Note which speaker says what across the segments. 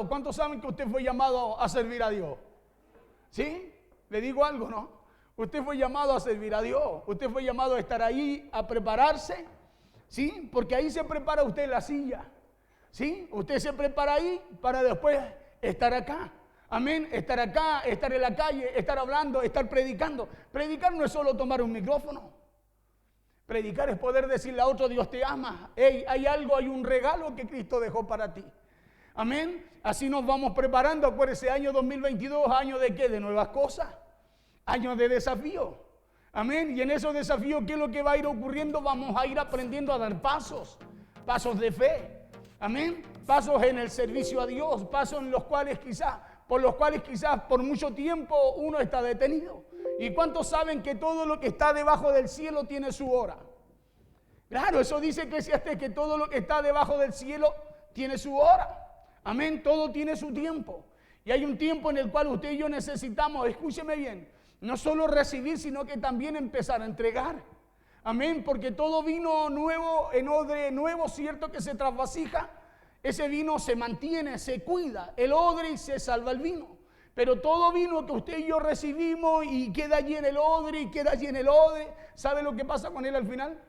Speaker 1: llamado. ¿Cuántos saben que usted fue llamado a servir a Dios? ¿Sí? Le digo algo, ¿no? Usted fue llamado a servir a Dios. Usted fue llamado a estar ahí, a prepararse. ¿Sí? Porque ahí se prepara usted en la silla. ¿Sí? Usted se prepara ahí para después estar acá. Amén. Estar acá, estar en la calle, estar hablando, estar predicando. Predicar no es solo tomar un micrófono. Predicar es poder decirle a otro: Dios te ama. Hey, hay algo, hay un regalo que Cristo dejó para ti. Amén. Así nos vamos preparando. Acuérdese, año 2022, año de ¿qué? De nuevas cosas. Año de desafío. Amén. Y en esos desafíos, ¿qué es lo que va a ir ocurriendo? Vamos a ir aprendiendo a dar pasos. Pasos de fe. Amén. Pasos en el servicio a Dios. Pasos en los cuales quizás por mucho tiempo uno está detenido. ¿Y cuántos saben que todo lo que está debajo del cielo tiene su hora? Claro, eso dice Eclesiastés, que todo lo que está debajo del cielo tiene su hora. Amén, todo tiene su tiempo. Y hay un tiempo en el cual usted y yo necesitamos, escúcheme bien, no solo recibir, sino que también empezar a entregar. Amén, porque todo vino nuevo, en odre nuevo, cierto, que se trasvasija, ese vino se mantiene, se cuida, el odre y se salva el vino. Pero todo vino que usted y yo recibimos y queda allí en el odre y queda allí en el odre, ¿sabe lo que pasa con él al final?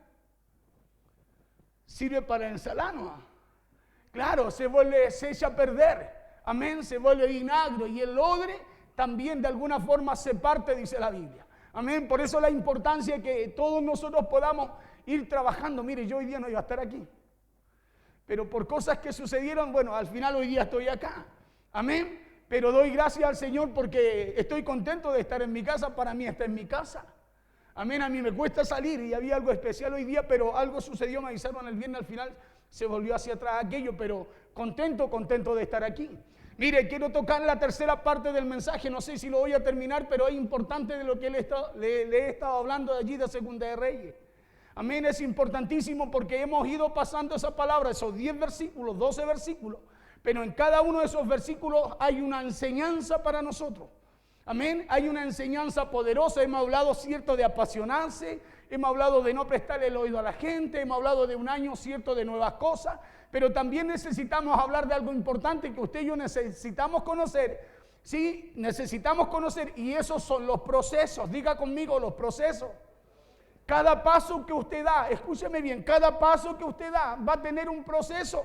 Speaker 1: Sirve para ensalada. Claro, se echa a perder. Amén, se vuelve vinagre. Y el odre también de alguna forma se parte, dice la Biblia. Amén, por eso la importancia que todos nosotros podamos ir trabajando. Mire, yo hoy día no iba a estar aquí, pero por cosas que sucedieron, bueno, al final hoy día estoy acá. Amén, pero doy gracias al Señor porque estoy contento de estar en mi casa. Para mí está en mi casa. Amén, a mí me cuesta salir y había algo especial hoy día, pero algo sucedió, me avisaron el viernes, al final se volvió hacia atrás aquello, pero contento de estar aquí. Mire, quiero tocar la tercera parte del mensaje, no sé si lo voy a terminar, pero es importante de lo que le he estado hablando de allí de Segunda de Reyes. Amén, es importantísimo porque hemos ido pasando esa palabra, esos 10 versículos, 12 versículos, pero en cada uno de esos versículos hay una enseñanza para nosotros. Amén, hay una enseñanza poderosa. Hemos hablado, cierto, de apasionarse, hemos hablado de no prestarle el oído a la gente, hemos hablado de un año, cierto, de nuevas cosas, pero también necesitamos hablar de algo importante que usted y yo necesitamos conocer. Sí, necesitamos conocer, y esos son los procesos. Diga conmigo, los procesos. Cada paso que usted da, escúcheme bien, cada paso que usted da va a tener un proceso.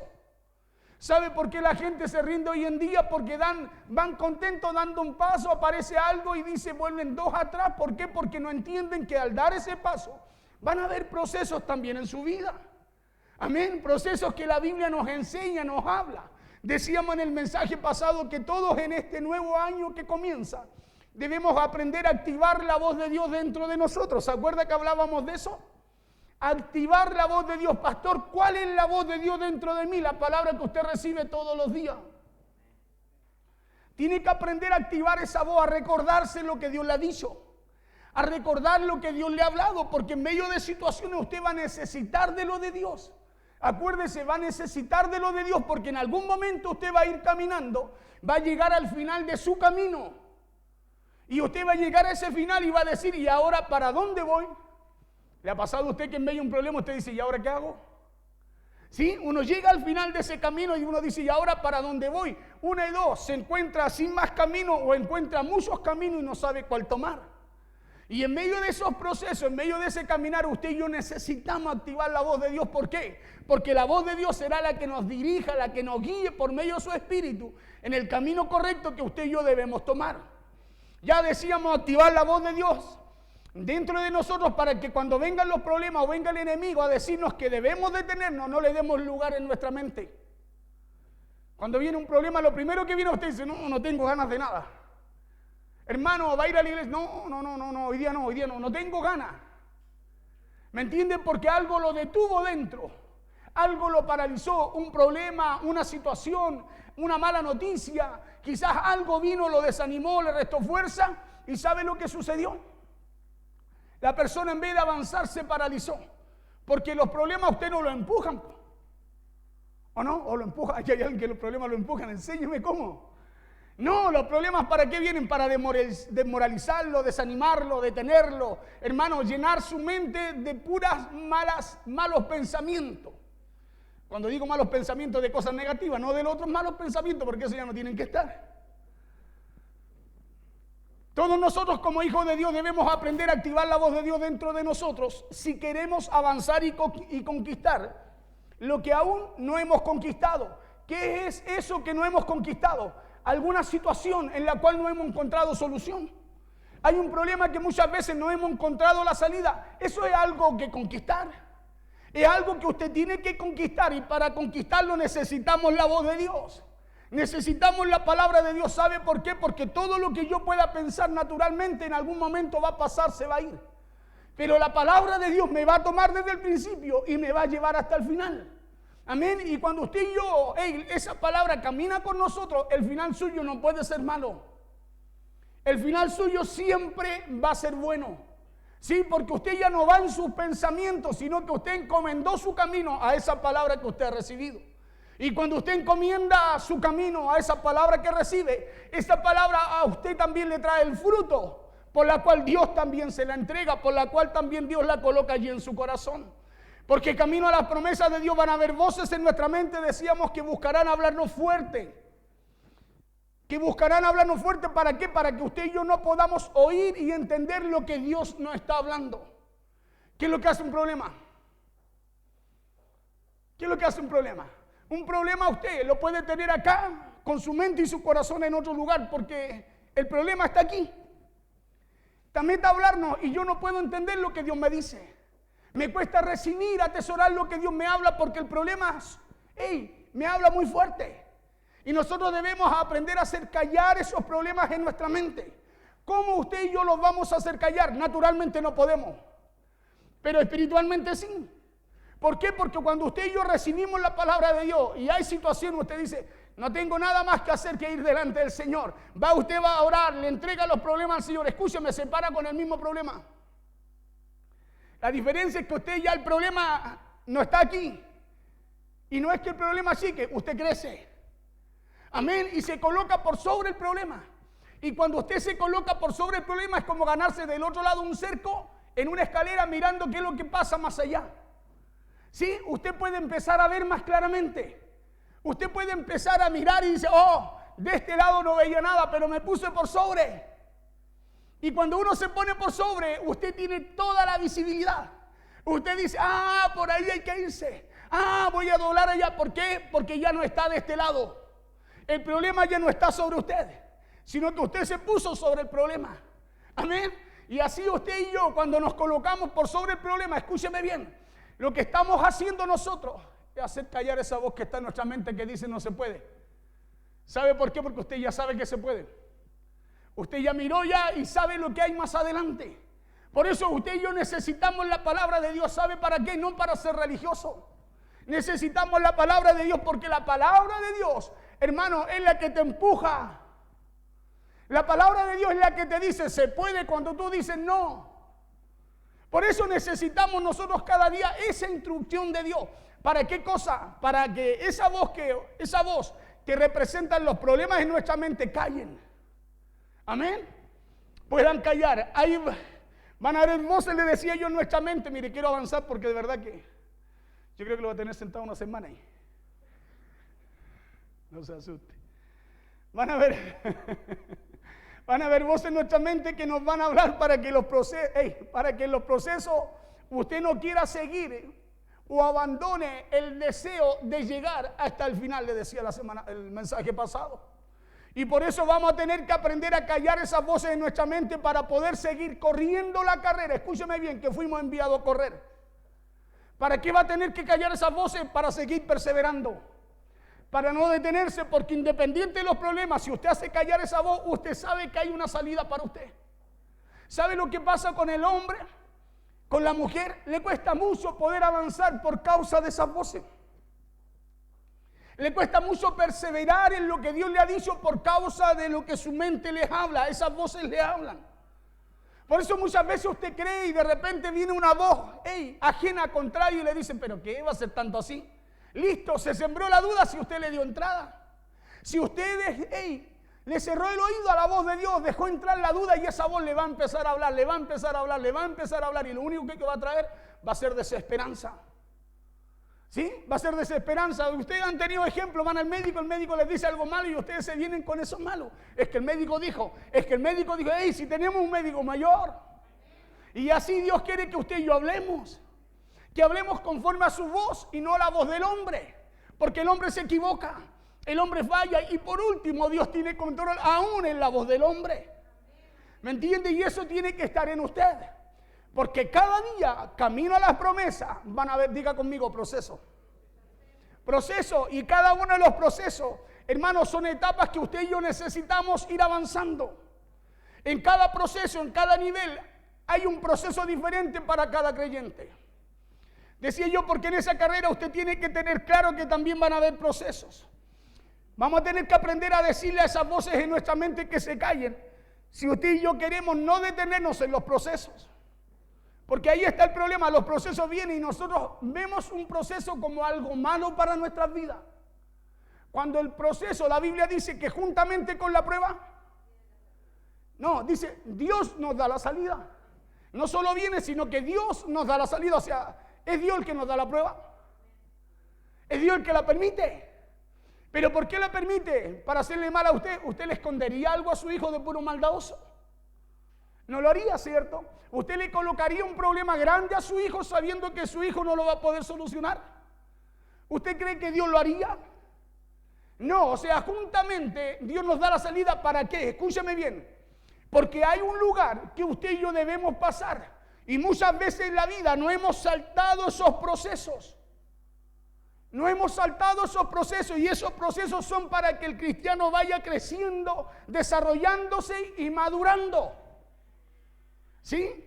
Speaker 1: ¿Sabe por qué la gente se rinde hoy en día? Porque van contentos dando un paso, aparece algo y dice, vuelven 2 atrás. ¿Por qué? Porque no entienden que al dar ese paso van a haber procesos también en su vida. Amén, procesos que la Biblia nos enseña, nos habla. Decíamos en el mensaje pasado que todos en este nuevo año que comienza debemos aprender a activar la voz de Dios dentro de nosotros. ¿Se acuerda que hablábamos de eso? Activar la voz de Dios. Pastor, ¿cuál es la voz de Dios dentro de mí? La palabra que usted recibe todos los días. Tiene que aprender a activar esa voz, a recordarse lo que Dios le ha dicho, a recordar lo que Dios le ha hablado, porque en medio de situaciones usted va a necesitar de lo de Dios. Acuérdese, va a necesitar de lo de Dios, porque en algún momento usted va a ir caminando, va a llegar al final de su camino, y usted va a llegar a ese final y va a decir, ¿y ahora para dónde voy? ¿Le ha pasado a usted que en medio de un problema usted dice, ¿y ahora qué hago? ¿Sí? Uno llega al final de ese camino y uno dice, ¿y ahora para dónde voy? Una y dos, se encuentra sin más camino o encuentra muchos caminos y no sabe cuál tomar. Y en medio de esos procesos, en medio de ese caminar, usted y yo necesitamos activar la voz de Dios. ¿Por qué? Porque la voz de Dios será la que nos dirija, la que nos guíe por medio de su Espíritu en el camino correcto que usted y yo debemos tomar. Ya decíamos, activar la voz de Dios dentro de nosotros para que cuando vengan los problemas o venga el enemigo a decirnos que debemos detenernos, no le demos lugar en nuestra mente. Cuando viene un problema, lo primero que viene usted dice, no tengo ganas de nada. Hermano, ¿va a ir a la iglesia? No, hoy día no tengo ganas. ¿Me entienden? Porque algo lo detuvo dentro, algo lo paralizó, un problema, una situación, una mala noticia, quizás algo vino, lo desanimó, le restó fuerza, y ¿sabe lo que sucedió? La persona en vez de avanzar se paralizó, porque los problemas a usted no lo empujan, ¿o no? ¿O lo empujan? Aquí hay alguien que los problemas lo empujan, enséñeme cómo. No, los problemas ¿para qué vienen? Para desmoralizarlo, desanimarlo, detenerlo. Hermano, llenar su mente de puras malos pensamientos. Cuando digo malos pensamientos de cosas negativas, no de los otros malos pensamientos, porque esos ya no tienen que estar. Todos nosotros como hijos de Dios debemos aprender a activar la voz de Dios dentro de nosotros si queremos avanzar y conquistar lo que aún no hemos conquistado. ¿Qué es eso que no hemos conquistado? Alguna situación en la cual no hemos encontrado solución. Hay un problema que muchas veces no hemos encontrado la salida. Eso es algo que conquistar. Es algo que usted tiene que conquistar y para conquistarlo necesitamos la voz de Dios. Necesitamos la palabra de Dios. ¿Sabe por qué? Porque todo lo que yo pueda pensar naturalmente en algún momento va a pasar, se va a ir. Pero la palabra de Dios me va a tomar desde el principio y me va a llevar hasta el final. Amén. Y cuando usted y yo, esa palabra camina con nosotros, el final suyo no puede ser malo. El final suyo siempre va a ser bueno. Sí, porque usted ya no va en sus pensamientos, sino que usted encomendó su camino a esa palabra que usted ha recibido. Y cuando usted encomienda su camino a esa palabra que recibe, esa palabra a usted también le trae el fruto, por la cual Dios también se la entrega, por la cual también Dios la coloca allí en su corazón. Porque camino a las promesas de Dios van a haber voces en nuestra mente, decíamos, que buscarán hablarnos fuerte. Que buscarán hablarnos fuerte, ¿para qué? Para que usted y yo no podamos oír y entender lo que Dios nos está hablando. ¿Qué es lo que hace un problema? ¿Qué es lo que hace un problema? Un problema usted lo puede tener acá, con su mente y su corazón en otro lugar, porque el problema está aquí. También está hablarnos y yo no puedo entender lo que Dios me dice. Me cuesta recibir, atesorar lo que Dios me habla, porque el problema, me habla muy fuerte. Y nosotros debemos aprender a hacer callar esos problemas en nuestra mente. ¿Cómo usted y yo los vamos a hacer callar? Naturalmente no podemos, pero espiritualmente sí. ¿Por qué? Porque cuando usted y yo recibimos la palabra de Dios y hay situaciones, usted dice, no tengo nada más que hacer que ir delante del Señor. Usted va a orar, le entrega los problemas al Señor. Escúcheme, se para con el mismo problema. La diferencia es que usted ya el problema no está aquí. Y no es que el problema sí, que usted crece. Amén. Y se coloca por sobre el problema. Y cuando usted se coloca por sobre el problema es como ganarse del otro lado un cerco en una escalera mirando qué es lo que pasa más allá. Sí, usted puede empezar a ver más claramente. Usted puede empezar a mirar y dice, de este lado no veía nada, pero me puse por sobre. Y cuando uno se pone por sobre, usted tiene toda la visibilidad. Usted dice, por ahí hay que irse. Voy a doblar allá. ¿Por qué? Porque ya no está de este lado. El problema ya no está sobre usted, sino que usted se puso sobre el problema. Amén. Y así usted y yo, cuando nos colocamos por sobre el problema, escúcheme bien, lo que estamos haciendo nosotros es hacer callar esa voz que está en nuestra mente que dice no se puede. ¿Sabe por qué? Porque usted ya sabe que se puede. Usted ya miró ya y sabe lo que hay más adelante. Por eso usted y yo necesitamos la palabra de Dios. ¿Sabe para qué? No para ser religioso. Necesitamos la palabra de Dios porque la palabra de Dios, hermano, es la que te empuja. La palabra de Dios es la que te dice se puede cuando tú dices no. Por eso necesitamos nosotros cada día esa instrucción de Dios. ¿Para qué cosa? Para que esa voz que representan los problemas en nuestra mente callen. Amén. Puedan callar. Ahí van a haber voces, le decía yo en nuestra mente. Mire, quiero avanzar porque de verdad que yo creo que lo voy a tener sentado una semana ahí. No se asuste. Van a haber voces en nuestra mente que nos van a hablar para que en los procesos usted no quiera seguir o abandone el deseo de llegar hasta el final, le decía el mensaje pasado. Y por eso vamos a tener que aprender a callar esas voces en nuestra mente para poder seguir corriendo la carrera. Escúcheme bien, que fuimos enviados a correr. ¿Para qué va a tener que callar esas voces? Para seguir perseverando. Para no detenerse, porque independiente de los problemas, si usted hace callar esa voz, usted sabe que hay una salida para usted. ¿Sabe lo que pasa con el hombre? Con la mujer, le cuesta mucho poder avanzar por causa de esas voces. Le cuesta mucho perseverar en lo que Dios le ha dicho por causa de lo que su mente les habla. Esas voces le hablan. Por eso muchas veces usted cree y de repente viene una voz ajena, contraria, y le dicen, ¿pero qué va a ser tanto así? Listo, se sembró la duda si usted le dio entrada. Si usted le cerró el oído a la voz de Dios, dejó entrar la duda y esa voz le va a empezar a hablar, le va a empezar a hablar, le va a empezar a hablar y lo único que va a traer va a ser desesperanza. ¿Sí? Va a ser desesperanza. Ustedes han tenido ejemplos, van al médico, el médico les dice algo malo y ustedes se vienen con eso malo. Es que el médico dijo, hey, si tenemos un médico mayor. Y así Dios quiere que usted y yo hablemos. Que hablemos conforme a su voz y no a la voz del hombre. Porque el hombre se equivoca, el hombre falla y por último Dios tiene control aún en la voz del hombre. ¿Me entiende? Y eso tiene que estar en usted. Porque cada día, camino a las promesas, van a ver, diga conmigo, proceso. Proceso, y cada uno de los procesos, hermanos, son etapas que usted y yo necesitamos ir avanzando. En cada proceso, en cada nivel, hay un proceso diferente para cada creyente. Decía yo, porque en esa carrera usted tiene que tener claro que también van a haber procesos. Vamos a tener que aprender a decirle a esas voces en nuestra mente que se callen. Si usted y yo queremos no detenernos en los procesos. Porque ahí está el problema, los procesos vienen y nosotros vemos un proceso como algo malo para nuestras vidas. Cuando el proceso, la Biblia dice que juntamente con la prueba, no, dice, Dios nos da la salida. No solo viene, sino que Dios nos da la salida, o sea, es Dios el que nos da la prueba. Es Dios el que la permite. ¿Pero por qué la permite? ¿Para hacerle mal a usted? ¿Usted le escondería algo a su hijo de puro maldadoso? No lo haría, ¿cierto? ¿Usted le colocaría un problema grande a su hijo sabiendo que su hijo no lo va a poder solucionar? ¿Usted cree que Dios lo haría? No, o sea, juntamente Dios nos da la salida. ¿Para qué? Escúcheme bien. Porque hay un lugar que usted y yo debemos pasar. Y muchas veces en la vida no hemos saltado esos procesos. No hemos saltado esos procesos y esos procesos son para que el cristiano vaya creciendo, desarrollándose y madurando. ¿Sí?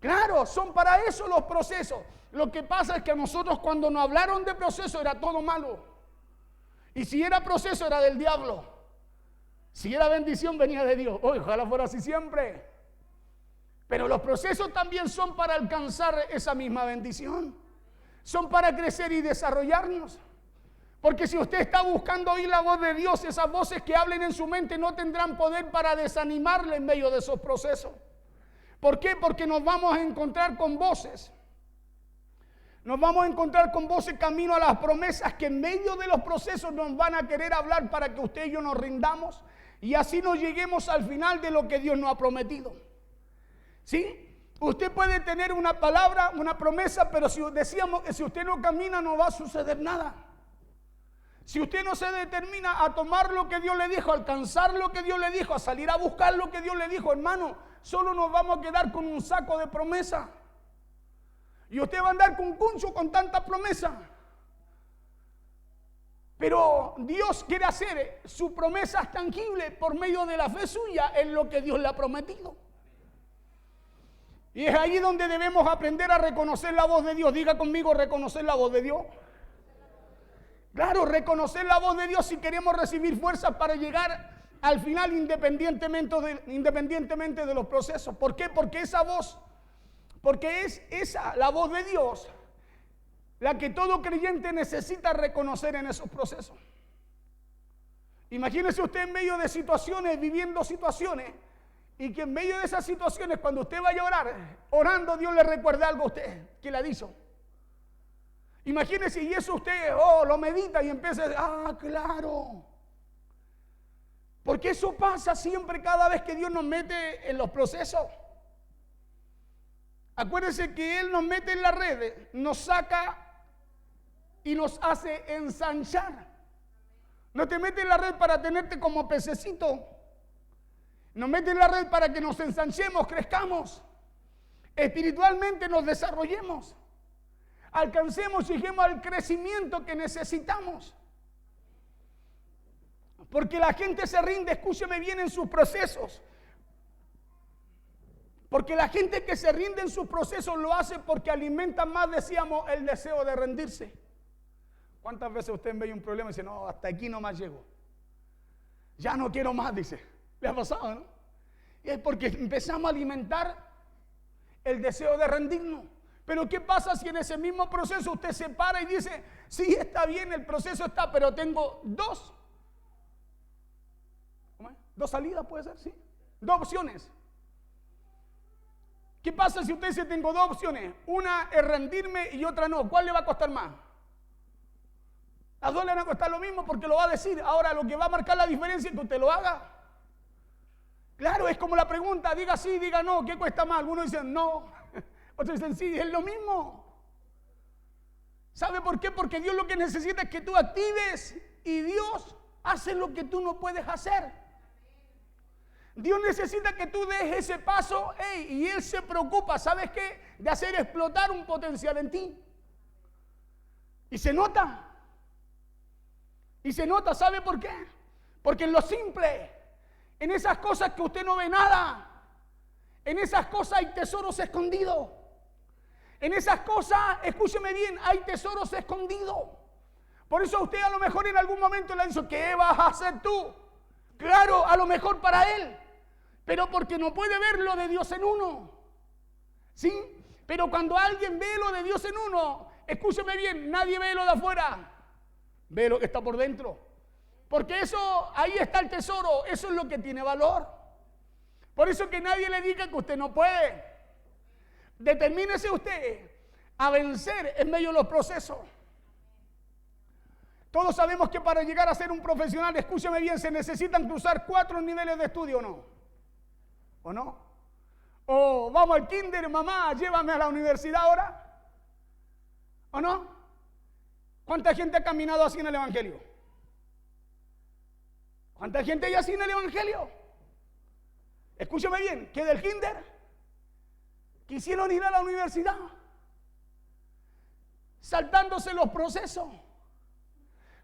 Speaker 1: Claro, son para eso los procesos. Lo que pasa es que a nosotros cuando nos hablaron de proceso era todo malo. Y si era proceso era del diablo. Si era bendición venía de Dios. Ojalá fuera así siempre. Pero los procesos también son para alcanzar esa misma bendición. Son para crecer y desarrollarnos. Porque si usted está buscando oír la voz de Dios, esas voces que hablen en su mente no tendrán poder para desanimarle en medio de esos procesos. ¿Por qué? Porque nos vamos a encontrar con voces. Nos vamos a encontrar con voces camino a las promesas que en medio de los procesos nos van a querer hablar para que usted y yo nos rindamos y así nos lleguemos al final de lo que Dios nos ha prometido. ¿Sí? Usted puede tener una palabra, una promesa, pero si decíamos que si usted no camina no va a suceder nada. Si usted no se determina a tomar lo que Dios le dijo, a alcanzar lo que Dios le dijo, a salir a buscar lo que Dios le dijo, hermano, solo nos vamos a quedar con un saco de promesa. Y usted va a andar con cuncho con tanta promesa. Pero Dios quiere hacer sus promesas tangibles por medio de la fe suya en lo que Dios le ha prometido. Y es ahí donde debemos aprender a reconocer la voz de Dios. Diga conmigo, reconocer la voz de Dios. Claro, reconocer la voz de Dios si queremos recibir fuerzas para llegar al final independientemente de los procesos. ¿Por qué? Porque esa voz, porque es esa, la voz de Dios, la que todo creyente necesita reconocer en esos procesos. Imagínese usted en medio de situaciones, viviendo situaciones, y que en medio de esas situaciones, cuando usted vaya a orar, orando, Dios le recuerde algo a usted que le ha dicho. Imagínese, y eso usted lo medita y empieza a decir, claro. Porque eso pasa siempre cada vez que Dios nos mete en los procesos. Acuérdense que Él nos mete en la red, nos saca y nos hace ensanchar. No te mete en la red para tenerte como pececito. Nos mete en la red para que nos ensanchemos, crezcamos. Espiritualmente nos desarrollemos. Alcancemos y lleguemos al crecimiento que necesitamos. Porque la gente se rinde, escúcheme bien, en sus procesos. Porque la gente que se rinde en sus procesos lo hace porque alimenta más, decíamos, el deseo de rendirse. ¿Cuántas veces usted ve un problema y dice, no, hasta aquí no más llego? Ya no quiero más, dice. ¿Le ha pasado, no? Y es porque empezamos a alimentar el deseo de rendirnos. Pero ¿qué pasa si en ese mismo proceso usted se para y dice, sí, está bien, el proceso está, pero tengo dos salidas, puede ser, sí, dos opciones? ¿Qué pasa si usted dice, tengo dos opciones? Una es rendirme y otra no. ¿Cuál le va a costar más? Las dos le van a costar lo mismo porque lo va a decir. Ahora, lo que va a marcar la diferencia es que usted lo haga. Claro, es como la pregunta, diga sí, diga no, ¿qué cuesta más? Algunos dicen no, otros dicen sí, es lo mismo. ¿Sabe por qué? Porque Dios lo que necesita es que tú actives y Dios hace lo que tú no puedes hacer. Dios necesita que tú des ese paso, y Él se preocupa, ¿sabes qué? De hacer explotar un potencial en ti. Y se nota. Y se nota, ¿sabe por qué? Porque en lo simple, en esas cosas que usted no ve nada, en esas cosas hay tesoros escondidos. En esas cosas, escúcheme bien, hay tesoros escondidos. Por eso usted a lo mejor en algún momento le ha dicho, ¿qué vas a hacer tú? Claro, a lo mejor para él, pero porque no puede ver lo de Dios en uno. ¿Sí? Pero cuando alguien ve lo de Dios en uno, escúcheme bien, nadie ve lo de afuera, ve lo que está por dentro. Porque eso, ahí está el tesoro, eso es lo que tiene valor. Por eso que nadie le diga que usted no puede. Determínese usted a vencer en medio de los procesos. Todos sabemos que para llegar a ser un profesional, escúcheme bien, se necesitan cruzar 4 niveles de estudio, ¿o no? ¿O no? O vamos al kinder, mamá, llévame a la universidad ahora. ¿O no? ¿Cuánta gente ha caminado así en el Evangelio? ¿Cuánta gente hay así en el Evangelio? Escúcheme bien, que del kinder quisieron ir a la universidad, saltándose los procesos.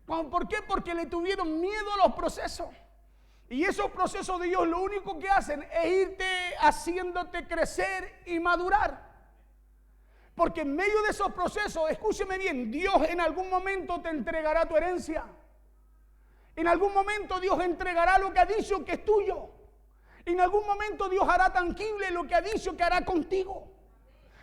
Speaker 1: ¿Por qué? Porque le tuvieron miedo a los procesos. Y esos procesos de Dios lo único que hacen es irte haciéndote crecer y madurar. Porque en medio de esos procesos, escúcheme bien, Dios en algún momento te entregará tu herencia. En algún momento Dios entregará lo que ha dicho que es tuyo. En algún momento Dios hará tangible lo que ha dicho que hará contigo.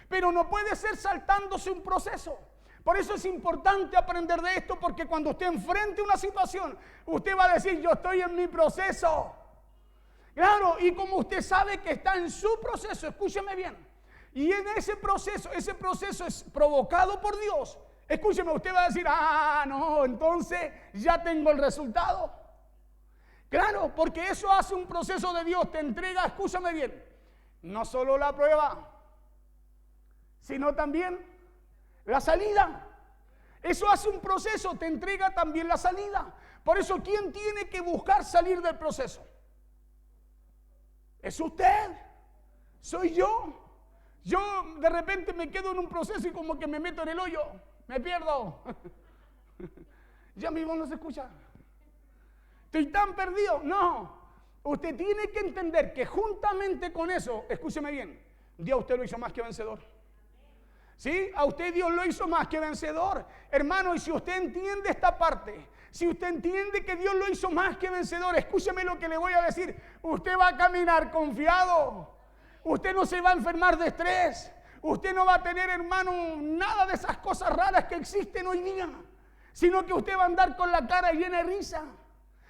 Speaker 1: Pero no puede ser saltándose un proceso. Por eso es importante aprender de esto, porque cuando usted enfrente una situación, usted va a decir, yo estoy en mi proceso. Claro, y como usted sabe que está en su proceso, escúcheme bien, y en ese proceso es provocado por Dios, escúcheme, usted va a decir, no, entonces ya tengo el resultado. Claro, porque eso hace un proceso de Dios, te entrega, escúchame bien, no solo la prueba, sino también la salida. Eso hace un proceso, te entrega también la salida. Por eso, ¿quién tiene que buscar salir del proceso? Es usted, soy yo. Yo de repente me quedo en un proceso y como que me meto en el hoyo, me pierdo. Ya mismo no se escucha. Estoy tan perdido. No, usted tiene que entender que juntamente con eso, escúcheme bien, Dios a usted lo hizo más que vencedor. ¿Sí? A usted Dios lo hizo más que vencedor. Hermano, y si usted entiende esta parte, si usted entiende que Dios lo hizo más que vencedor, escúcheme lo que le voy a decir. Usted va a caminar confiado. Usted no se va a enfermar de estrés. Usted no va a tener, hermano, nada de esas cosas raras que existen hoy día, sino que usted va a andar con la cara llena de risa.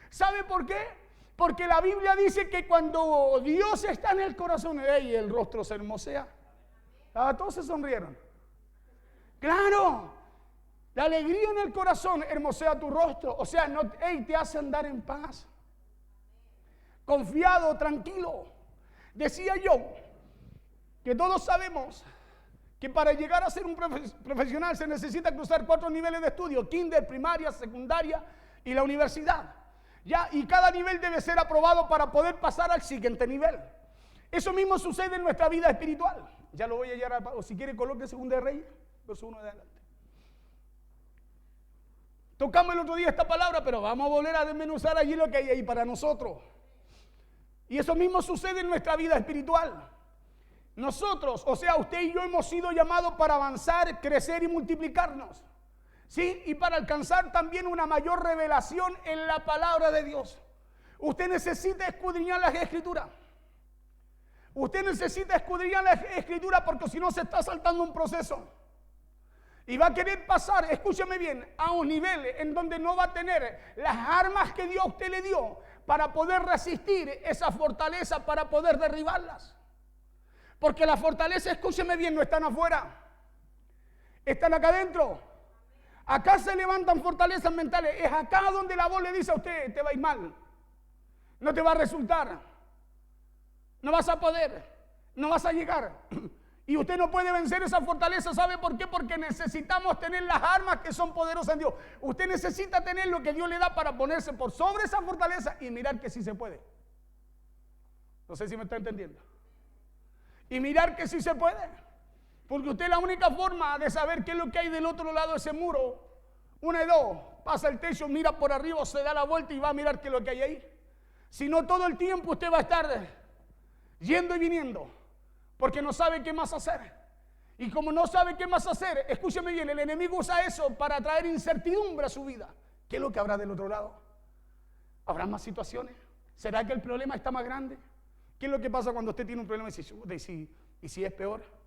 Speaker 1: ¿Sabe por qué? Porque la Biblia dice que cuando Dios está en el corazón, el rostro se hermosea. Todos se sonrieron. Claro, la alegría en el corazón hermosea tu rostro. O sea, te hace andar en paz, confiado, tranquilo. Decía yo que todos sabemos que para llegar a ser un profesional se necesita cruzar 4 niveles de estudio: kinder, primaria, secundaria y la universidad. ¿Ya? Y cada nivel debe ser aprobado para poder pasar al siguiente nivel. Eso mismo sucede en nuestra vida espiritual. Ya lo voy a llevar, o si quiere coloque 2 de Reyes, verso 1 de adelante. Tocamos el otro día esta palabra, pero vamos a volver a desmenuzar allí lo que hay ahí para nosotros. Y eso mismo sucede en nuestra vida espiritual. Nosotros, o sea, usted y yo hemos sido llamados para avanzar, crecer y multiplicarnos. ¿Sí? Y para alcanzar también una mayor revelación en la palabra de Dios. Usted necesita escudriñar las Escrituras. Usted necesita escudriñar la Escritura porque si no se está saltando un proceso. Y va a querer pasar, escúcheme bien, a un nivel en donde no va a tener las armas que Dios te le dio para poder resistir esa fortaleza, para poder derribarlas. Porque la fortaleza, escúcheme bien, no están afuera, están acá adentro. Acá se levantan fortalezas mentales. Es acá donde la voz le dice a usted, te va a ir mal. No te va a resultar. No vas a poder. No vas a llegar. Y usted no puede vencer esa fortaleza. ¿Sabe por qué? Porque necesitamos tener las armas que son poderosas en Dios. Usted necesita tener lo que Dios le da para ponerse por sobre esa fortaleza y mirar que sí se puede. No sé si me está entendiendo. Y mirar que sí se puede. Porque usted la única forma de saber qué es lo que hay del otro lado de ese muro, una de dos, pasa el techo, mira por arriba, se da la vuelta y va a mirar qué es lo que hay ahí. Si no, todo el tiempo usted va a estar yendo y viniendo, porque no sabe qué más hacer. Y como no sabe qué más hacer, escúcheme bien, el enemigo usa eso para traer incertidumbre a su vida. ¿Qué es lo que habrá del otro lado? ¿Habrá más situaciones? ¿Será que el problema está más grande? ¿Qué es lo que pasa cuando usted tiene un problema y si es peor?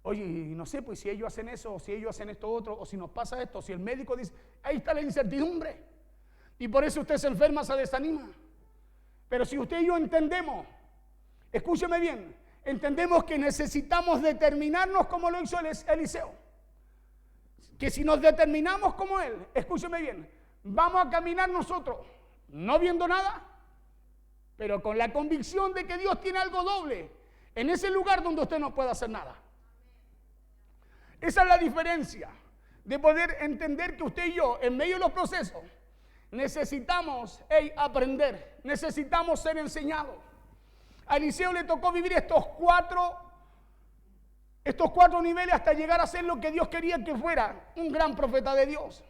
Speaker 1: Oye, no sé, pues si ellos hacen eso, o si ellos hacen esto otro, o si nos pasa esto, o si el médico dice, ahí está la incertidumbre. Y por eso usted se enferma, se desanima. Pero si usted y yo entendemos, escúcheme bien, entendemos que necesitamos determinarnos como lo hizo Eliseo. Que si nos determinamos como él, escúcheme bien, vamos a caminar nosotros, no viendo nada, pero con la convicción de que Dios tiene algo doble en ese lugar donde usted no puede hacer nada. Esa es la diferencia de poder entender que usted y yo, en medio de los procesos, necesitamos aprender, necesitamos ser enseñados. A Eliseo le tocó vivir estos cuatro niveles hasta llegar a ser lo que Dios quería que fuera, un gran profeta de Dios.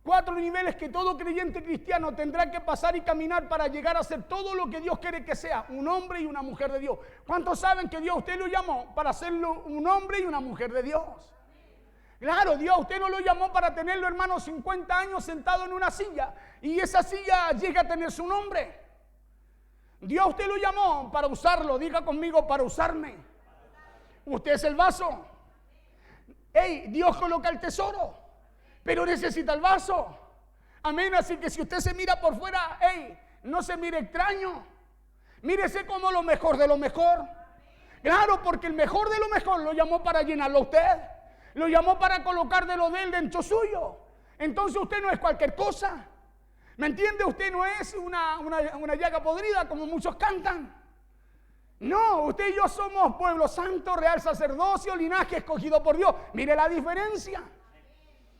Speaker 1: 4 niveles que todo creyente cristiano tendrá que pasar y caminar para llegar a ser todo lo que Dios quiere que sea, un hombre y una mujer de Dios. ¿Cuántos saben que Dios a usted lo llamó para serlo un hombre y una mujer de Dios? Claro, Dios a usted no lo llamó para tenerlo, hermano, 50 años sentado en una silla y esa silla llega a tener su nombre. Dios a usted lo llamó para usarlo, diga conmigo, para usarme. Usted es el vaso. Dios coloca el tesoro, pero necesita el vaso. Amén, así que si usted se mira por fuera, no se mire extraño. Mírese como lo mejor de lo mejor. Claro, porque el mejor de lo mejor lo llamó para llenarlo a usted. Lo llamó para colocar de lo de él dentro suyo. Entonces usted no es cualquier cosa. ¿Me entiende? Usted no es una llaga podrida como muchos cantan. No, usted y yo somos pueblo santo, real sacerdocio, linaje escogido por Dios. Mire la diferencia.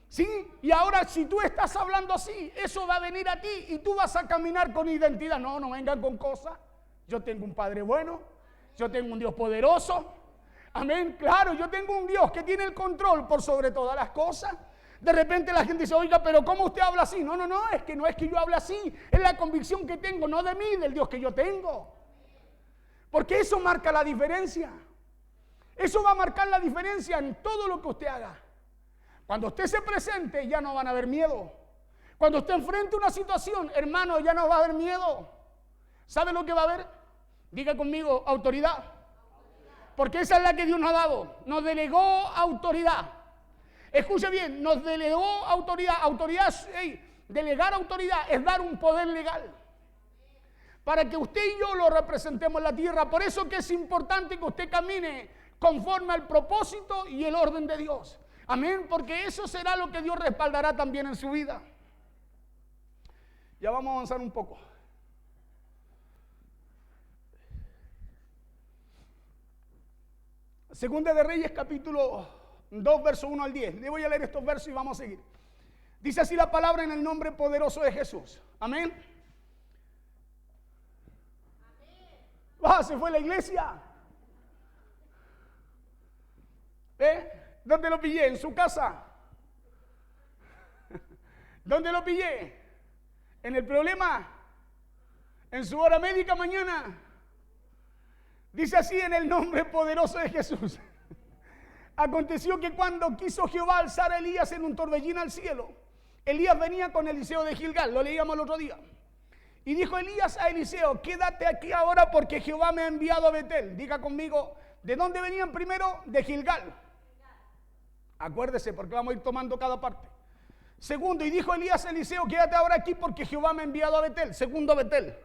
Speaker 1: ¿Sí? Y ahora si tú estás hablando así, eso va a venir a ti y tú vas a caminar con identidad. No vengan con cosas. Yo tengo un Padre bueno, yo tengo un Dios poderoso. Amén, claro, yo tengo un Dios que tiene el control por sobre todas las cosas. De repente la gente dice, oiga, pero ¿cómo usted habla así? No, es que yo hable así. Es la convicción que tengo, no de mí, del Dios que yo tengo. Porque eso marca la diferencia. Eso va a marcar la diferencia en todo lo que usted haga. Cuando usted se presente, ya no van a haber miedo. Cuando usted enfrente una situación, hermano, ya no va a haber miedo. ¿Sabe lo que va a haber? Diga conmigo, autoridad. Porque esa es la que Dios nos ha dado. Nos delegó autoridad. Escuche bien, nos delegó autoridad. Delegar autoridad es dar un poder legal para que usted y yo lo representemos en la tierra. Por eso que es importante que usted camine conforme al propósito y el orden de Dios. Amén, porque eso será lo que Dios respaldará también en su vida. Ya vamos a avanzar un poco. Segunda de Reyes, capítulo 2, verso 1 al 10. Le voy a leer estos versos y vamos a seguir. Dice así la palabra en el nombre poderoso de Jesús. Amén. Se fue la iglesia. ¿Dónde lo pillé? ¿En su casa? ¿Dónde lo pillé? ¿En el problema? ¿En su hora médica mañana? Dice así en el nombre poderoso de Jesús. Aconteció que cuando quiso Jehová alzar a Elías en un torbellino al cielo, Elías venía con Eliseo de Gilgal, lo leíamos el otro día. Y dijo Elías a Eliseo, quédate aquí ahora porque Jehová me ha enviado a Betel. Diga conmigo, ¿de dónde venían primero? De Gilgal. Acuérdese porque vamos a ir tomando cada parte. Segundo, y dijo Elías a Eliseo, quédate ahora aquí porque Jehová me ha enviado a Betel. Segundo, Betel.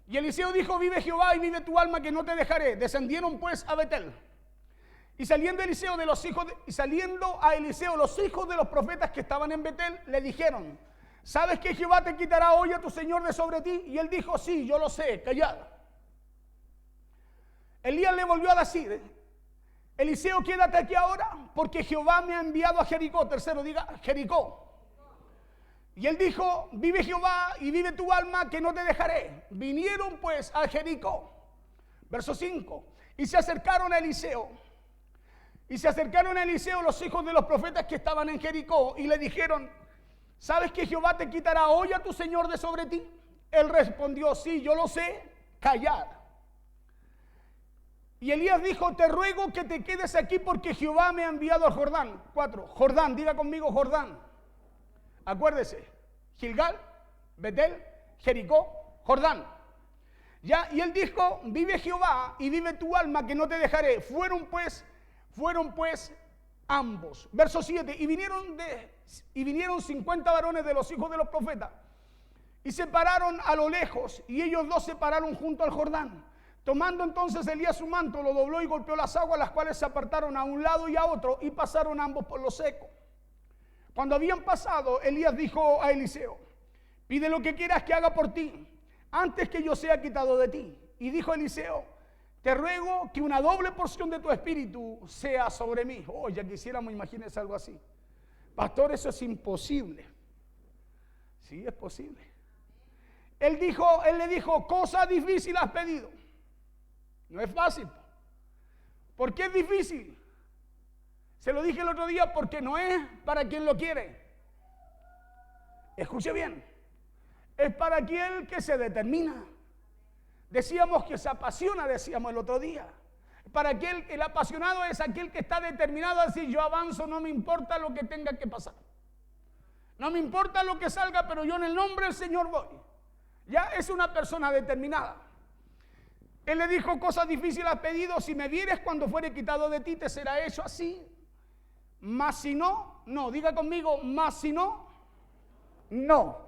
Speaker 1: Y Eliseo dijo, vive Jehová y vive tu alma que no te dejaré. Descendieron pues a Betel. Y saliendo a Eliseo los hijos de los profetas que estaban en Betel, le dijeron: ¿sabes que Jehová te quitará hoy a tu señor de sobre ti? Y él dijo: sí, yo lo sé, callad. Elías le volvió a decir: Eliseo, quédate aquí ahora, porque Jehová me ha enviado a Jericó. Tercero, diga Jericó. Y él dijo: vive Jehová y vive tu alma, que no te dejaré. Vinieron pues a Jericó. Verso 5. Y se acercaron a Eliseo los hijos de los profetas que estaban en Jericó, y le dijeron: ¿sabes que Jehová te quitará hoy a tu señor de sobre ti? Él respondió: sí, yo lo sé, callad. Y Elías dijo: te ruego que te quedes aquí, porque Jehová me ha enviado al Jordán. 4. Jordán, diga conmigo Jordán. Acuérdese: Gilgal, Betel, Jericó, Jordán. Ya, y él dijo: vive Jehová y vive tu alma, que no te dejaré. Fueron pues ambos. Verso 7. Y vinieron 50 varones de los hijos de los profetas, y se pararon a lo lejos, y ellos dos se pararon junto al Jordán. Tomando entonces Elías su manto, lo dobló y golpeó las aguas, las cuales se apartaron a un lado y a otro, y pasaron ambos por lo seco. Cuando habían pasado, Elías dijo a Eliseo: pide lo que quieras que haga por ti, antes que yo sea quitado de ti. Y dijo Eliseo: te ruego que una doble porción de tu espíritu sea sobre mí. Oh, ya quisiéramos, imagínense algo así. Pastor, eso es imposible. Sí, es posible. Él le dijo: cosa difícil has pedido. No es fácil. ¿Por qué es difícil? Se lo dije el otro día: porque no es para quien lo quiere. Escuche bien. Es para aquel que se determina. Decíamos que se apasiona, decíamos el otro día. Para aquel, el apasionado es aquel que está determinado a decir: yo avanzo, no me importa lo que tenga que pasar. No me importa lo que salga, pero yo en el nombre del Señor voy. Ya es una persona determinada. Él le dijo: cosas difíciles has pedido, si me vieres cuando fuere quitado de ti, te será hecho así. Mas si no, no. Diga conmigo: mas si no, no.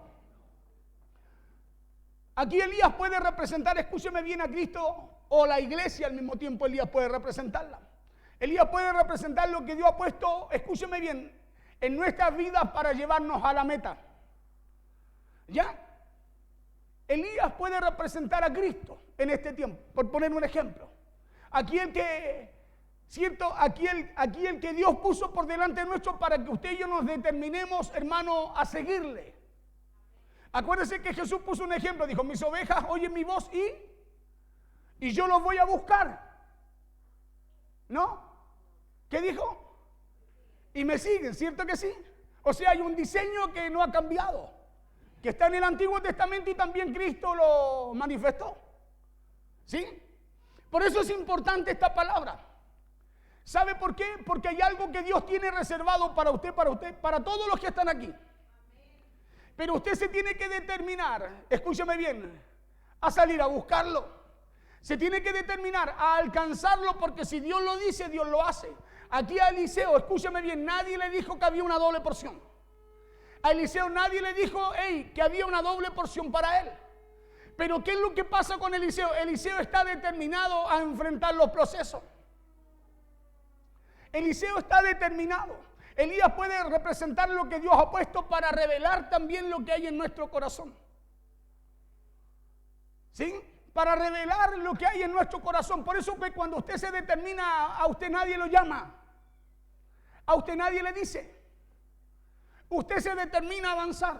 Speaker 1: Aquí Elías puede representar, escúcheme bien, a Cristo o la iglesia al mismo tiempo. Elías puede representarla. Elías puede representar lo que Dios ha puesto, escúcheme bien, en nuestras vidas para llevarnos a la meta. ¿Ya? Elías puede representar a Cristo en este tiempo, por poner un ejemplo. Aquí el que Dios puso por delante nuestro para que usted y yo nos determinemos, hermano, a seguirle. Acuérdense que Jesús puso un ejemplo, dijo: mis ovejas oyen mi voz y yo los voy a buscar. ¿No? ¿Qué dijo? Y me siguen, ¿cierto que sí? O sea, hay un diseño que no ha cambiado, que está en el Antiguo Testamento y también Cristo lo manifestó. ¿Sí? Por eso es importante esta palabra. ¿Sabe por qué? Porque hay algo que Dios tiene reservado para usted, para todos los que están aquí. Pero usted se tiene que determinar, escúcheme bien, a salir a buscarlo. Se tiene que determinar a alcanzarlo, porque si Dios lo dice, Dios lo hace. Aquí a Eliseo, escúcheme bien, nadie le dijo que había una doble porción. A Eliseo nadie le dijo que había una doble porción para él. Pero ¿qué es lo que pasa con Eliseo? Eliseo está determinado a enfrentar los procesos. Eliseo está determinado. Elías puede representar lo que Dios ha puesto para revelar también lo que hay en nuestro corazón. ¿Sí? Para revelar lo que hay en nuestro corazón. Por eso que cuando usted se determina, a usted nadie lo llama. A usted nadie le dice. Usted se determina a avanzar.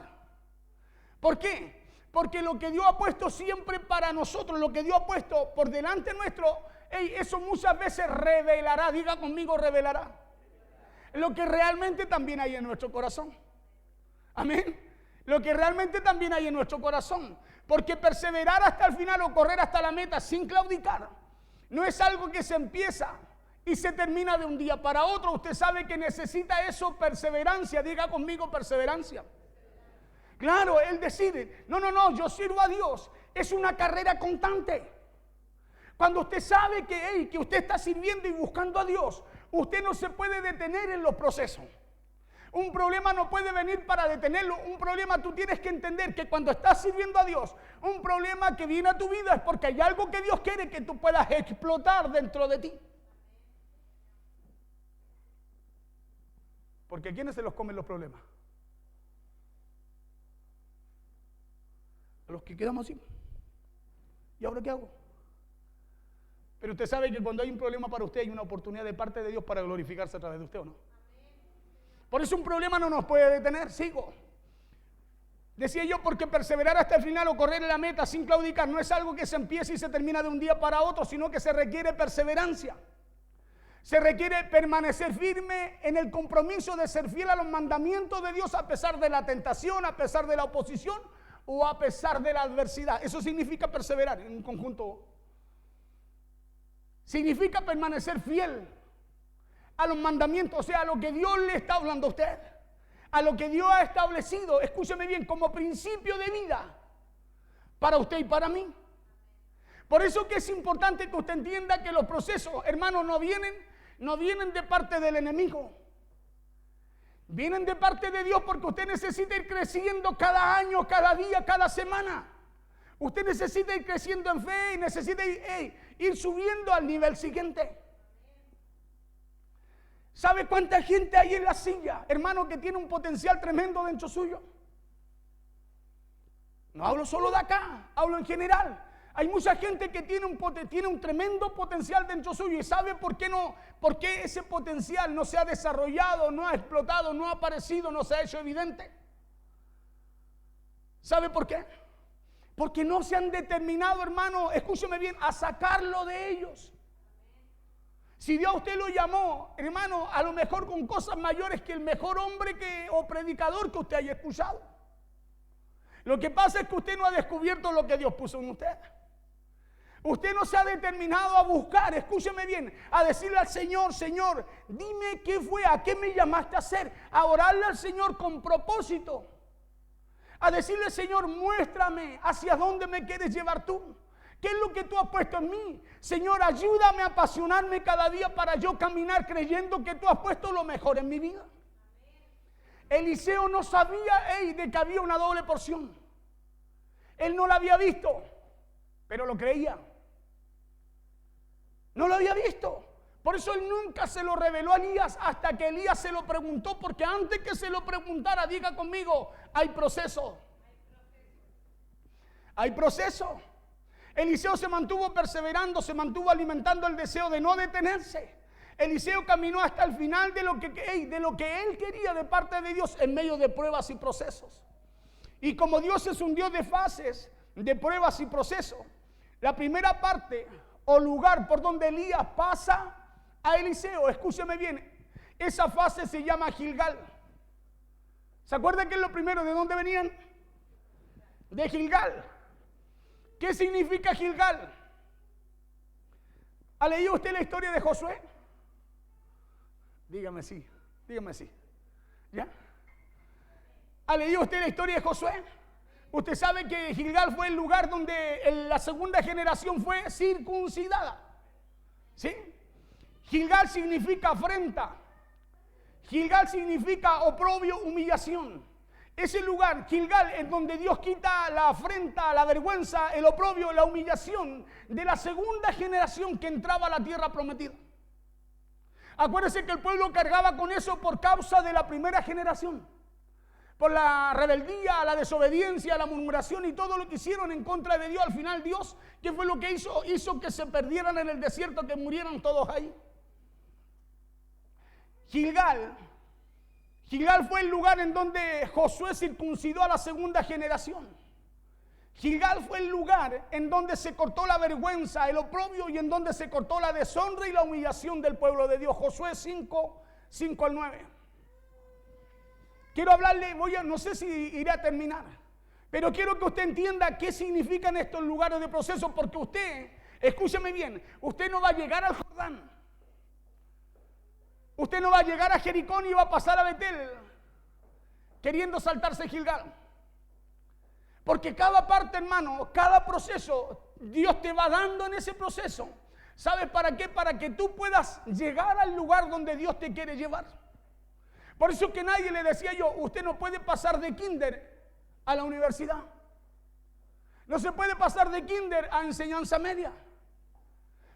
Speaker 1: ¿Por qué? Porque lo que Dios ha puesto siempre para nosotros, lo que Dios ha puesto por delante nuestro, eso muchas veces revelará. Diga conmigo: revelará lo que realmente también hay en nuestro corazón. Amén. Lo que realmente también hay en nuestro corazón. Porque perseverar hasta el final o correr hasta la meta sin claudicar no es algo que se empieza y se termina de un día para otro. Usted sabe que necesita eso, perseverancia. Diga conmigo: perseverancia. Claro, él decide: no, yo sirvo a Dios. Es una carrera constante. Cuando usted sabe que usted está sirviendo y buscando a Dios, usted no se puede detener en los procesos. Un problema no puede venir para detenerlo. Un problema, tú tienes que entender que cuando estás sirviendo a Dios, un problema que viene a tu vida es porque hay algo que Dios quiere que tú puedas explotar dentro de ti. Porque ¿a quiénes se los comen los problemas? A los que quedamos así. ¿Y ahora qué hago? Pero usted sabe que cuando hay un problema para usted hay una oportunidad de parte de Dios para glorificarse a través de usted, ¿o no? Por eso un problema no nos puede detener. Sigo. Decía yo, porque perseverar hasta el final o correr en la meta sin claudicar no es algo que se empieza y se termina de un día para otro, sino que se requiere perseverancia. Se requiere permanecer firme en el compromiso de ser fiel a los mandamientos de Dios a pesar de la tentación, a pesar de la oposición o a pesar de la adversidad. Eso significa perseverar en un conjunto. Significa permanecer fiel a los mandamientos, o sea, a lo que Dios le está hablando a usted. A lo que Dios ha establecido, escúcheme bien, como principio de vida para usted y para mí. Por eso que es importante que usted entienda que los procesos, hermanos, no vienen de parte del enemigo. Vienen de parte de Dios, porque usted necesita ir creciendo cada año, cada día, cada semana. Usted necesita ir creciendo en fe y necesita ir subiendo al nivel siguiente. ¿Sabe cuánta gente hay en la silla, hermano, que tiene un potencial tremendo dentro suyo? No hablo solo de acá, hablo en general. Hay mucha gente que tiene un tremendo potencial dentro suyo. ¿Y sabe por qué ese potencial no se ha desarrollado, no ha explotado, no ha aparecido, no se ha hecho evidente? ¿Sabe por qué? Porque no se han determinado, hermano, escúcheme bien, a sacarlo de ellos. Si Dios a usted lo llamó, hermano, a lo mejor con cosas mayores que el mejor hombre o predicador que usted haya escuchado. Lo que pasa es que usted no ha descubierto lo que Dios puso en usted. Usted no se ha determinado a buscar, escúcheme bien, a decirle al Señor, Señor, dime qué fue, a qué me llamaste a hacer, a orarle al Señor con propósito. A decirle, Señor, muéstrame hacia dónde me quieres llevar tú. ¿Qué es lo que tú has puesto en mí? Señor, ayúdame a apasionarme cada día para yo caminar creyendo que tú has puesto lo mejor en mi vida. Eliseo no sabía de que había una doble porción. Él no la había visto, pero lo creía. No lo había visto. Por eso él nunca se lo reveló a Elías hasta que Elías se lo preguntó, porque antes que se lo preguntara, diga conmigo, hay proceso. Hay proceso. Eliseo se mantuvo perseverando, se mantuvo alimentando el deseo de no detenerse. Eliseo caminó hasta el final de lo que él quería de parte de Dios en medio de pruebas y procesos. Y como Dios es un Dios de fases, de pruebas y procesos, la primera parte o lugar por donde Elías pasa a Eliseo, escúcheme bien, esa fase se llama Gilgal. ¿Se acuerdan que es lo primero? ¿De dónde venían? De Gilgal. ¿Qué significa Gilgal? ¿Ha leído usted la historia de Josué? Dígame sí, dígame sí. ¿Ya? ¿Ha leído usted la historia de Josué? Usted sabe que Gilgal fue el lugar donde la segunda generación fue circuncidada. ¿Sí? Gilgal significa afrenta. Gilgal significa oprobio, humillación. Ese lugar, Gilgal, es donde Dios quita la afrenta, la vergüenza, el oprobio, la humillación de la segunda generación que entraba a la tierra prometida. Acuérdense que el pueblo cargaba con eso por causa de la primera generación. Por la rebeldía, la desobediencia, la murmuración y todo lo que hicieron en contra de Dios. Al final Dios, ¿qué fue lo que hizo? Hizo que se perdieran en el desierto, que murieran todos ahí. Gilgal fue el lugar en donde Josué circuncidó a la segunda generación. Gilgal fue el lugar en donde se cortó la vergüenza, el oprobio y en donde se cortó la deshonra y la humillación del pueblo de Dios. Josué 5 al 9. Quiero hablarle, no sé si iré a terminar, pero quiero que usted entienda qué significan estos lugares de proceso, porque usted, escúcheme bien, usted no va a llegar al Jordán. Usted no va a llegar a Jericó y va a pasar a Betel queriendo saltarse Gilgal. Porque cada parte, hermano, cada proceso, Dios te va dando en ese proceso. ¿Sabes para qué? Para que tú puedas llegar al lugar donde Dios te quiere llevar. Por eso que nadie le decía yo, usted no puede pasar de kinder a la universidad. No se puede pasar de kinder a enseñanza media.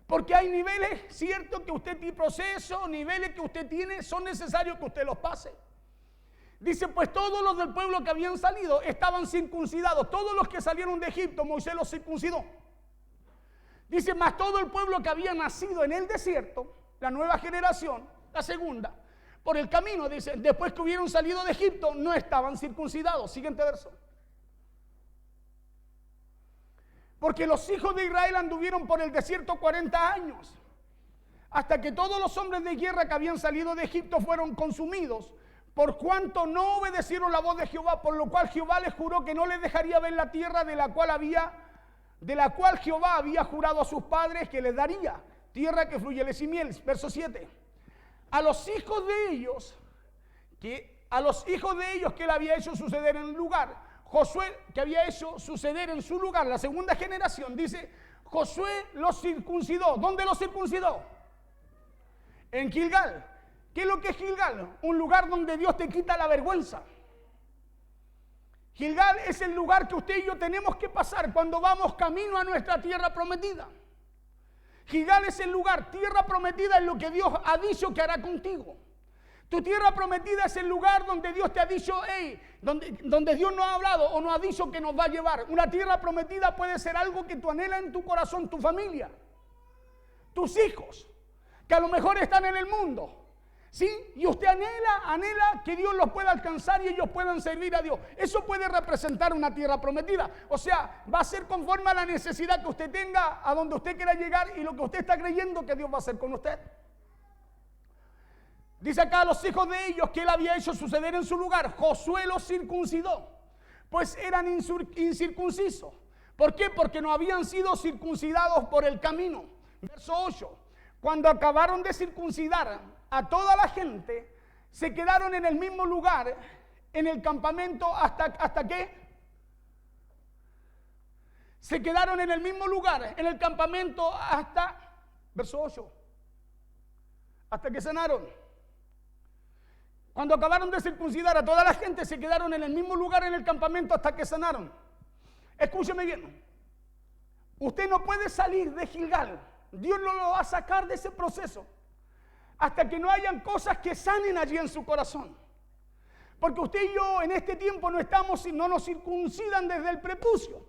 Speaker 1: Porque hay niveles, cierto, que usted tiene proceso, niveles que usted tiene, son necesarios que usted los pase. Dice, pues todos los del pueblo que habían salido estaban circuncidados. Todos los que salieron de Egipto, Moisés los circuncidó. Dice, más todo el pueblo que había nacido en el desierto, la nueva generación, la segunda, por el camino, dice, después que hubieron salido de Egipto, no estaban circuncidados. Siguiente verso. Porque los hijos de Israel anduvieron por el desierto 40 años, hasta que todos los hombres de guerra que habían salido de Egipto fueron consumidos, por cuanto no obedecieron la voz de Jehová, por lo cual Jehová les juró que no les dejaría ver la tierra de la cual Jehová había jurado a sus padres que les daría, tierra que fluye leche y miel. Verso 7. A los hijos de ellos que él había hecho suceder en el lugar, Josué, que había hecho suceder en su lugar, la segunda generación, dice, Josué los circuncidó. ¿Dónde los circuncidó? En Gilgal. ¿Qué es lo que es Gilgal? Un lugar donde Dios te quita la vergüenza. Gilgal es el lugar que usted y yo tenemos que pasar cuando vamos camino a nuestra tierra prometida. Gilgal es el lugar, tierra prometida es lo que Dios ha dicho que hará contigo. Tu tierra prometida es el lugar donde Dios te ha dicho, donde Dios no ha hablado o no ha dicho que nos va a llevar. Una tierra prometida puede ser algo que tú anhelas en tu corazón, tu familia, tus hijos, que a lo mejor están en el mundo. ¿Sí? Y usted anhela que Dios los pueda alcanzar y ellos puedan servir a Dios. Eso puede representar una tierra prometida. O sea, va a ser conforme a la necesidad que usted tenga, a donde usted quiera llegar y lo que usted está creyendo que Dios va a hacer con usted. Dice acá a los hijos de ellos que él había hecho suceder en su lugar. Josué los circuncidó, pues eran incircuncisos. ¿Por qué? Porque no habían sido circuncidados por el camino. Verso 8. Cuando acabaron de circuncidar a toda la gente, se quedaron en el mismo lugar, en el campamento, ¿hasta qué? Se quedaron en el mismo lugar, en el campamento hasta, verso 8, hasta que sanaron. Cuando acabaron de circuncidar a toda la gente, se quedaron en el mismo lugar, en el campamento, hasta que sanaron. Escúcheme bien, usted no puede salir de Gilgal, Dios no lo va a sacar de ese proceso hasta que no hayan cosas que sanen allí en su corazón. Porque usted y yo en este tiempo no nos circuncidan desde el prepucio,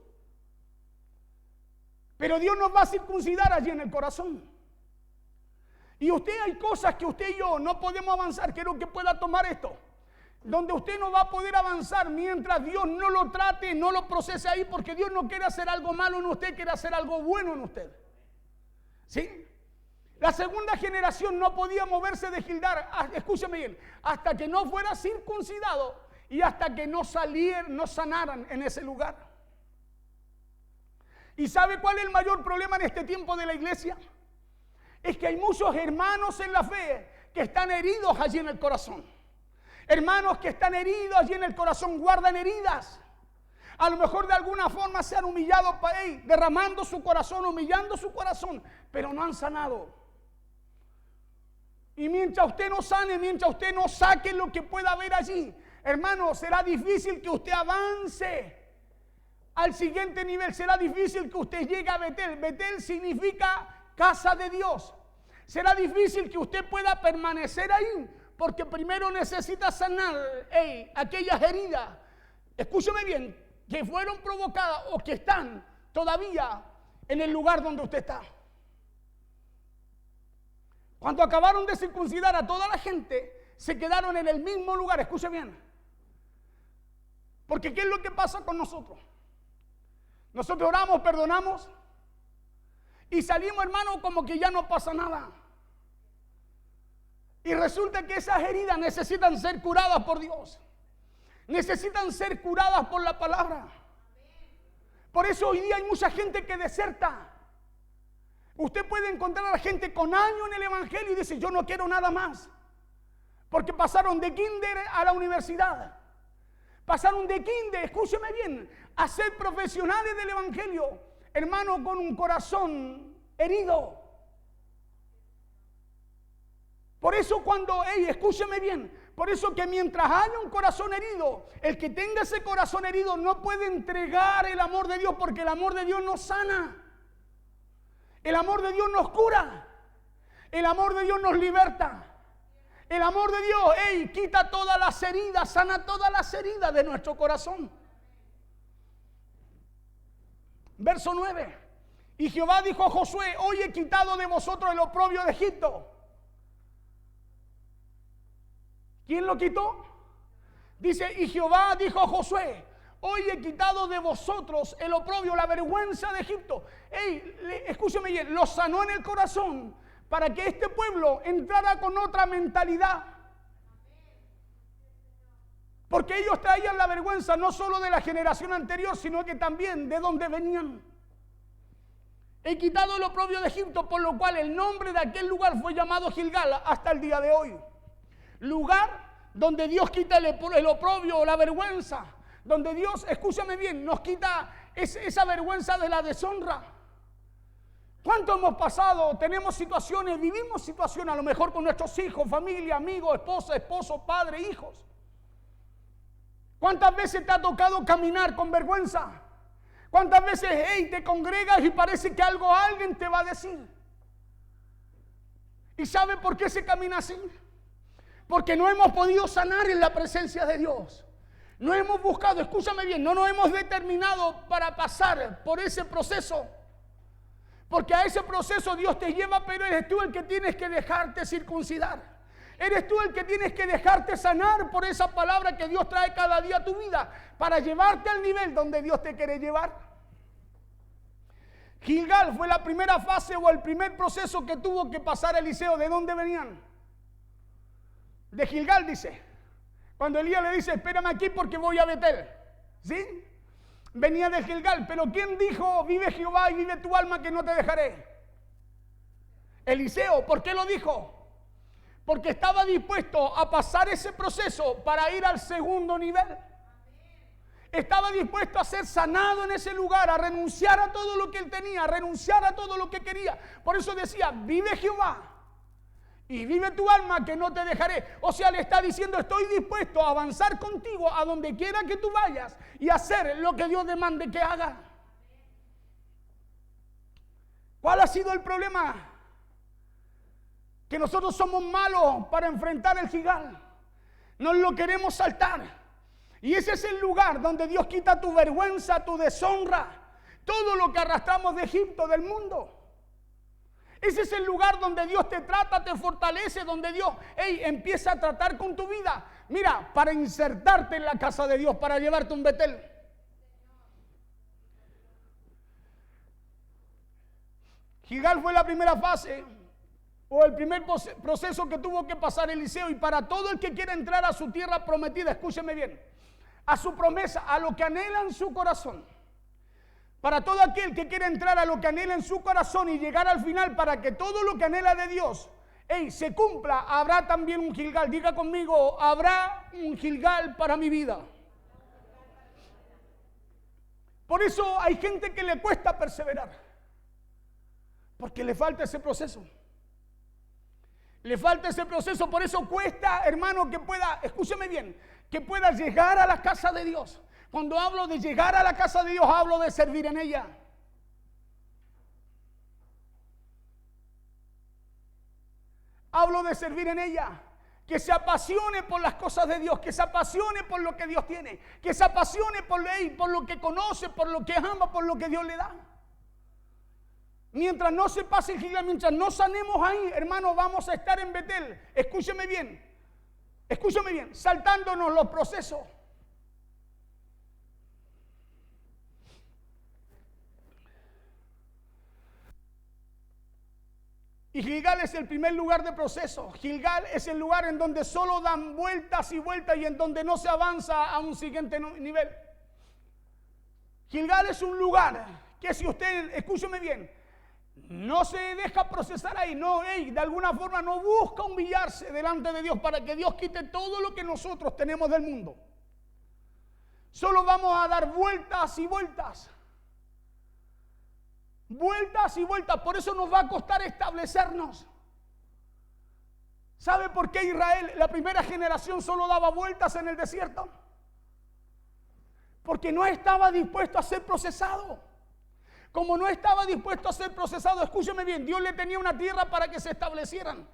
Speaker 1: pero Dios nos va a circuncidar allí en el corazón. Y hay cosas que usted y yo no podemos avanzar. Quiero que pueda tomar esto, donde usted no va a poder avanzar mientras Dios no lo trate, no lo procese ahí, porque Dios no quiere hacer algo malo en usted, quiere hacer algo bueno en usted. ¿Sí? La segunda generación no podía moverse de Gilgal, escúcheme bien, hasta que no fuera circuncidado y hasta que no sanaran en ese lugar. ¿Y sabe cuál es el mayor problema en este tiempo de la iglesia? Es que hay muchos hermanos en la fe que están heridos allí en el corazón. Hermanos que están heridos allí en el corazón, guardan heridas. A lo mejor de alguna forma se han humillado para él, derramando su corazón, humillando su corazón, pero no han sanado. Y mientras usted no sane, mientras usted no saque lo que pueda haber allí, hermano, será difícil que usted avance al siguiente nivel. Será difícil que usted llegue a Betel. Betel significa casa de Dios. Será difícil que usted pueda permanecer ahí, porque primero necesita sanar aquellas heridas, escúcheme bien, que fueron provocadas o que están todavía en el lugar donde usted está. Cuando acabaron de circuncidar a toda la gente, se quedaron en el mismo lugar. Escuche bien, porque ¿qué es lo que pasa con nosotros? Nosotros oramos, perdonamos y salimos, hermano, como que ya no pasa nada. Y resulta que esas heridas necesitan ser curadas por Dios. Necesitan ser curadas por la palabra. Por eso hoy día hay mucha gente que deserta. Usted puede encontrar a la gente con años en el evangelio y dice, yo no quiero nada más. Porque pasaron de kinder a la universidad. Pasaron de kinder, escúcheme bien, a ser profesionales del evangelio. Hermano, con un corazón herido. Por eso escúcheme bien, por eso que mientras haya un corazón herido, el que tenga ese corazón herido no puede entregar el amor de Dios, porque el amor de Dios nos sana. El amor de Dios nos cura. El amor de Dios nos liberta. El amor de Dios, quita todas las heridas, sana todas las heridas de nuestro corazón. Verso 9. Y Jehová dijo a Josué: hoy he quitado de vosotros el oprobio de Egipto. ¿Quién lo quitó? Dice, y Jehová dijo a Josué: hoy he quitado de vosotros el oprobio, la vergüenza de Egipto. Escúcheme bien, lo sanó en el corazón para que este pueblo entrara con otra mentalidad. Porque ellos traían la vergüenza no solo de la generación anterior, sino que también de donde venían. He quitado el oprobio de Egipto, por lo cual el nombre de aquel lugar fue llamado Gilgal hasta el día de hoy. Lugar donde Dios quita el oprobio o la vergüenza. Donde Dios, escúchame bien, nos quita esa vergüenza de la deshonra. ¿Cuánto hemos pasado? Tenemos situaciones, vivimos situaciones a lo mejor con nuestros hijos, familia, amigos, esposa, esposo, padre, hijos. ¿Cuántas veces te ha tocado caminar con vergüenza? ¿Cuántas veces te congregas y parece que alguien te va a decir? ¿Y sabe por qué se camina así? Porque no hemos podido sanar en la presencia de Dios. No hemos buscado, escúchame bien, no nos hemos determinado para pasar por ese proceso. Porque a ese proceso Dios te lleva, pero eres tú el que tienes que dejarte circuncidar. Eres tú el que tienes que dejarte sanar por esa palabra que Dios trae cada día a tu vida para llevarte al nivel donde Dios te quiere llevar. Gilgal fue la primera fase o el primer proceso que tuvo que pasar Eliseo. ¿De dónde venían? De Gilgal, dice. Cuando Elías le dice: espérame aquí porque voy a Betel. ¿Sí? Venía de Gilgal. Pero ¿quién dijo: vive Jehová y vive tu alma, que no te dejaré? Eliseo. ¿Por qué lo dijo? Porque estaba dispuesto a pasar ese proceso para ir al segundo nivel. Estaba dispuesto a ser sanado en ese lugar, a renunciar a todo lo que él tenía, a renunciar a todo lo que quería. Por eso decía: vive Jehová y vive tu alma, que no te dejaré. O sea, le está diciendo: estoy dispuesto a avanzar contigo a donde quiera que tú vayas y hacer lo que Dios demande que haga. ¿Cuál ha sido el problema? Que nosotros somos malos para enfrentar el Gilgal. No lo queremos saltar. Y ese es el lugar donde Dios quita tu vergüenza, tu deshonra, todo lo que arrastramos de Egipto, del mundo. Ese es el lugar donde Dios te trata, te fortalece, donde Dios empieza a tratar con tu vida. Mira, para insertarte en la casa de Dios, para llevarte a un Betel. Gilgal fue la primera fase o el primer proceso que tuvo que pasar Eliseo. Y para todo el que quiera entrar a su tierra prometida, escúcheme bien, a su promesa, a lo que anhela en su corazón. Para todo aquel que quiera entrar a lo que anhela en su corazón y llegar al final, para que todo lo que anhela de Dios se cumpla, habrá también un Gilgal. Diga conmigo: habrá un Gilgal para mi vida. Por eso hay gente que le cuesta perseverar, porque le falta ese proceso. Le falta ese proceso, por eso cuesta, hermano, que pueda, escúcheme bien, que pueda llegar a la casa de Dios. Cuando hablo de llegar a la casa de Dios, hablo de servir en ella. Hablo de servir en ella. Que se apasione por las cosas de Dios, que se apasione por lo que Dios tiene, que se apasione por lo que conoce, por lo que ama, por lo que Dios le da. Mientras no se pase el Gilgal, mientras no sanemos ahí, hermano, vamos a estar en Betel. Escúcheme bien, saltándonos los procesos. Y Gilgal es el primer lugar de proceso. Gilgal es el lugar en donde solo dan vueltas y vueltas y en donde no se avanza a un siguiente nivel. Gilgal es un lugar que, si usted, escúcheme bien, no se deja procesar ahí, no, de alguna forma no busca humillarse delante de Dios para que Dios quite todo lo que nosotros tenemos del mundo. Solo vamos a dar vueltas y vueltas. Vueltas y vueltas, por eso nos va a costar establecernos. ¿Sabe por qué Israel, la primera generación, solo daba vueltas en el desierto? Porque no estaba dispuesto a ser procesado. Como no estaba dispuesto a ser procesado, escúcheme bien, Dios le tenía una tierra para que se establecieran.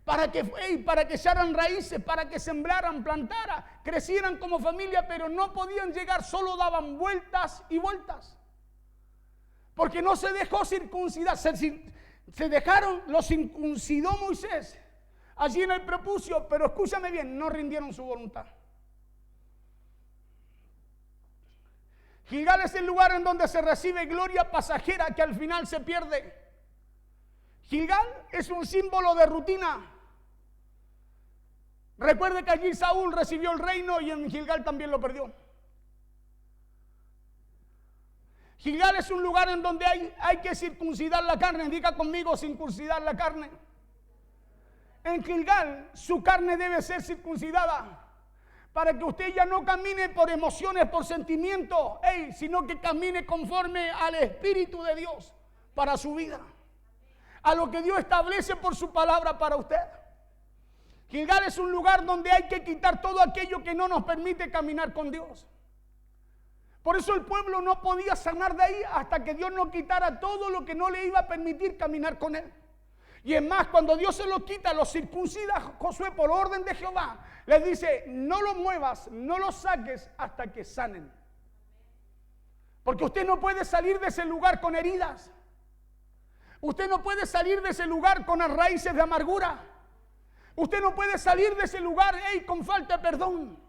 Speaker 1: para que echaran raíces, para que sembraran, plantaran, crecieran como familia, pero no podían llegar, solo daban vueltas y vueltas. Porque no se dejó circuncidar, los circuncidó Moisés allí en el prepucio, pero escúchame bien, no rindieron su voluntad. Gilgal es el lugar en donde se recibe gloria pasajera que al final se pierde. Gilgal es un símbolo de rutina. Recuerde que allí Saúl recibió el reino y en Gilgal también lo perdió. Gilgal es un lugar en donde hay que circuncidar la carne. Diga conmigo, circuncidar la carne. En Gilgal su carne debe ser circuncidada para que usted ya no camine por emociones, por sentimientos, sino que camine conforme al Espíritu de Dios para su vida, a lo que Dios establece por su palabra para usted. Gilgal es un lugar donde hay que quitar todo aquello que no nos permite caminar con Dios. Por eso el pueblo no podía sanar de ahí hasta que Dios no quitara todo lo que no le iba a permitir caminar con él. Y es más, cuando Dios se lo quita, lo circuncida Josué por orden de Jehová. Les dice, no lo muevas, no lo saques hasta que sanen. Porque usted no puede salir de ese lugar con heridas. Usted no puede salir de ese lugar con las raíces de amargura. Usted no puede salir de ese lugar con falta de perdón.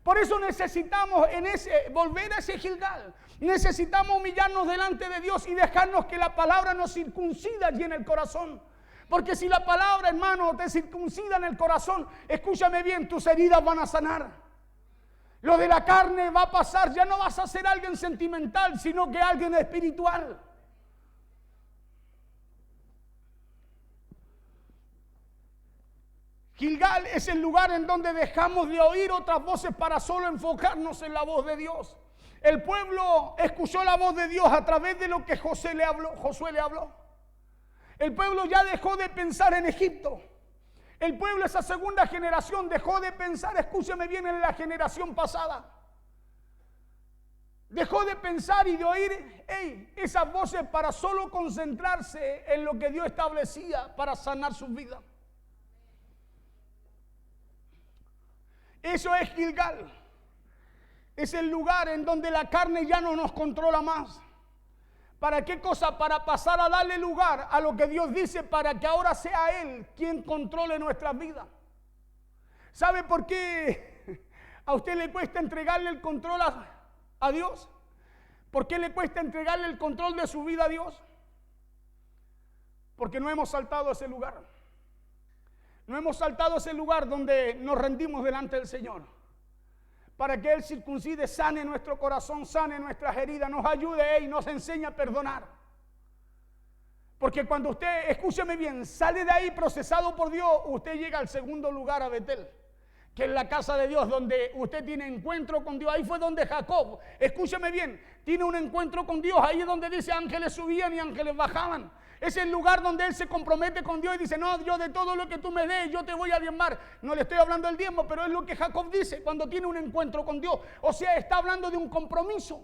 Speaker 1: Por eso necesitamos volver a ese Gilgal. Necesitamos humillarnos delante de Dios y dejarnos que la palabra nos circuncida allí en el corazón. Porque si la palabra, hermano, te circuncida en el corazón, escúchame bien, tus heridas van a sanar. Lo de la carne va a pasar, ya no vas a ser alguien sentimental, sino que alguien espiritual. Gilgal es el lugar en donde dejamos de oír otras voces para solo enfocarnos en la voz de Dios. El pueblo escuchó la voz de Dios a través de lo que Josué le habló. El pueblo ya dejó de pensar en Egipto. El pueblo, esa segunda generación, dejó de pensar, escúcheme bien, en la generación pasada. Dejó de pensar y de oír esas voces para solo concentrarse en lo que Dios establecía para sanar sus vidas. Eso es Gilgal. Es el lugar en donde la carne ya no nos controla más. ¿Para qué cosa? Para pasar a darle lugar a lo que Dios dice, para que ahora sea Él quien controle nuestras vidas. ¿Sabe por qué a usted le cuesta entregarle el control a Dios? ¿Por qué le cuesta entregarle el control de su vida a Dios? Porque no hemos saltado a ese lugar. No hemos saltado a ese lugar donde nos rendimos delante del Señor. Para que Él circuncide, sane nuestro corazón, sane nuestras heridas, nos ayude y nos enseñe a perdonar. Porque cuando usted, escúcheme bien, sale de ahí procesado por Dios, usted llega al segundo lugar, a Betel, que es la casa de Dios, donde usted tiene encuentro con Dios. Ahí fue donde Jacob, escúcheme bien, tiene un encuentro con Dios. Ahí es donde dice ángeles subían y ángeles bajaban. Es el lugar donde él se compromete con Dios y dice, no, yo de todo lo que tú me des, yo te voy a diezmar. No le estoy hablando del diezmo, pero es lo que Jacob dice cuando tiene un encuentro con Dios. O sea, está hablando de un compromiso.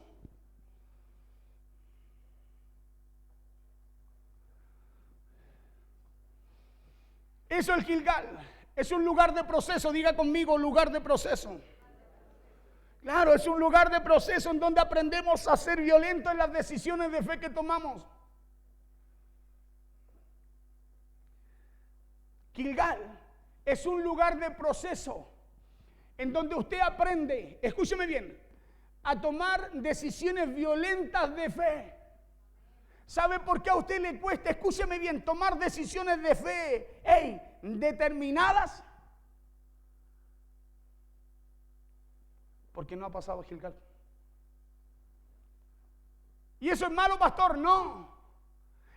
Speaker 1: Eso es Gilgal. Es un lugar de proceso. Diga conmigo, lugar de proceso. Claro, es un lugar de proceso en donde aprendemos a ser violentos en las decisiones de fe que tomamos. Gilgal es un lugar de proceso en donde usted aprende, escúcheme bien, a tomar decisiones violentas de fe. ¿Sabe por qué a usted le cuesta, escúcheme bien, tomar decisiones de fe, determinadas? Porque no ha pasado Gilgal. ¿Y eso es malo, pastor? No.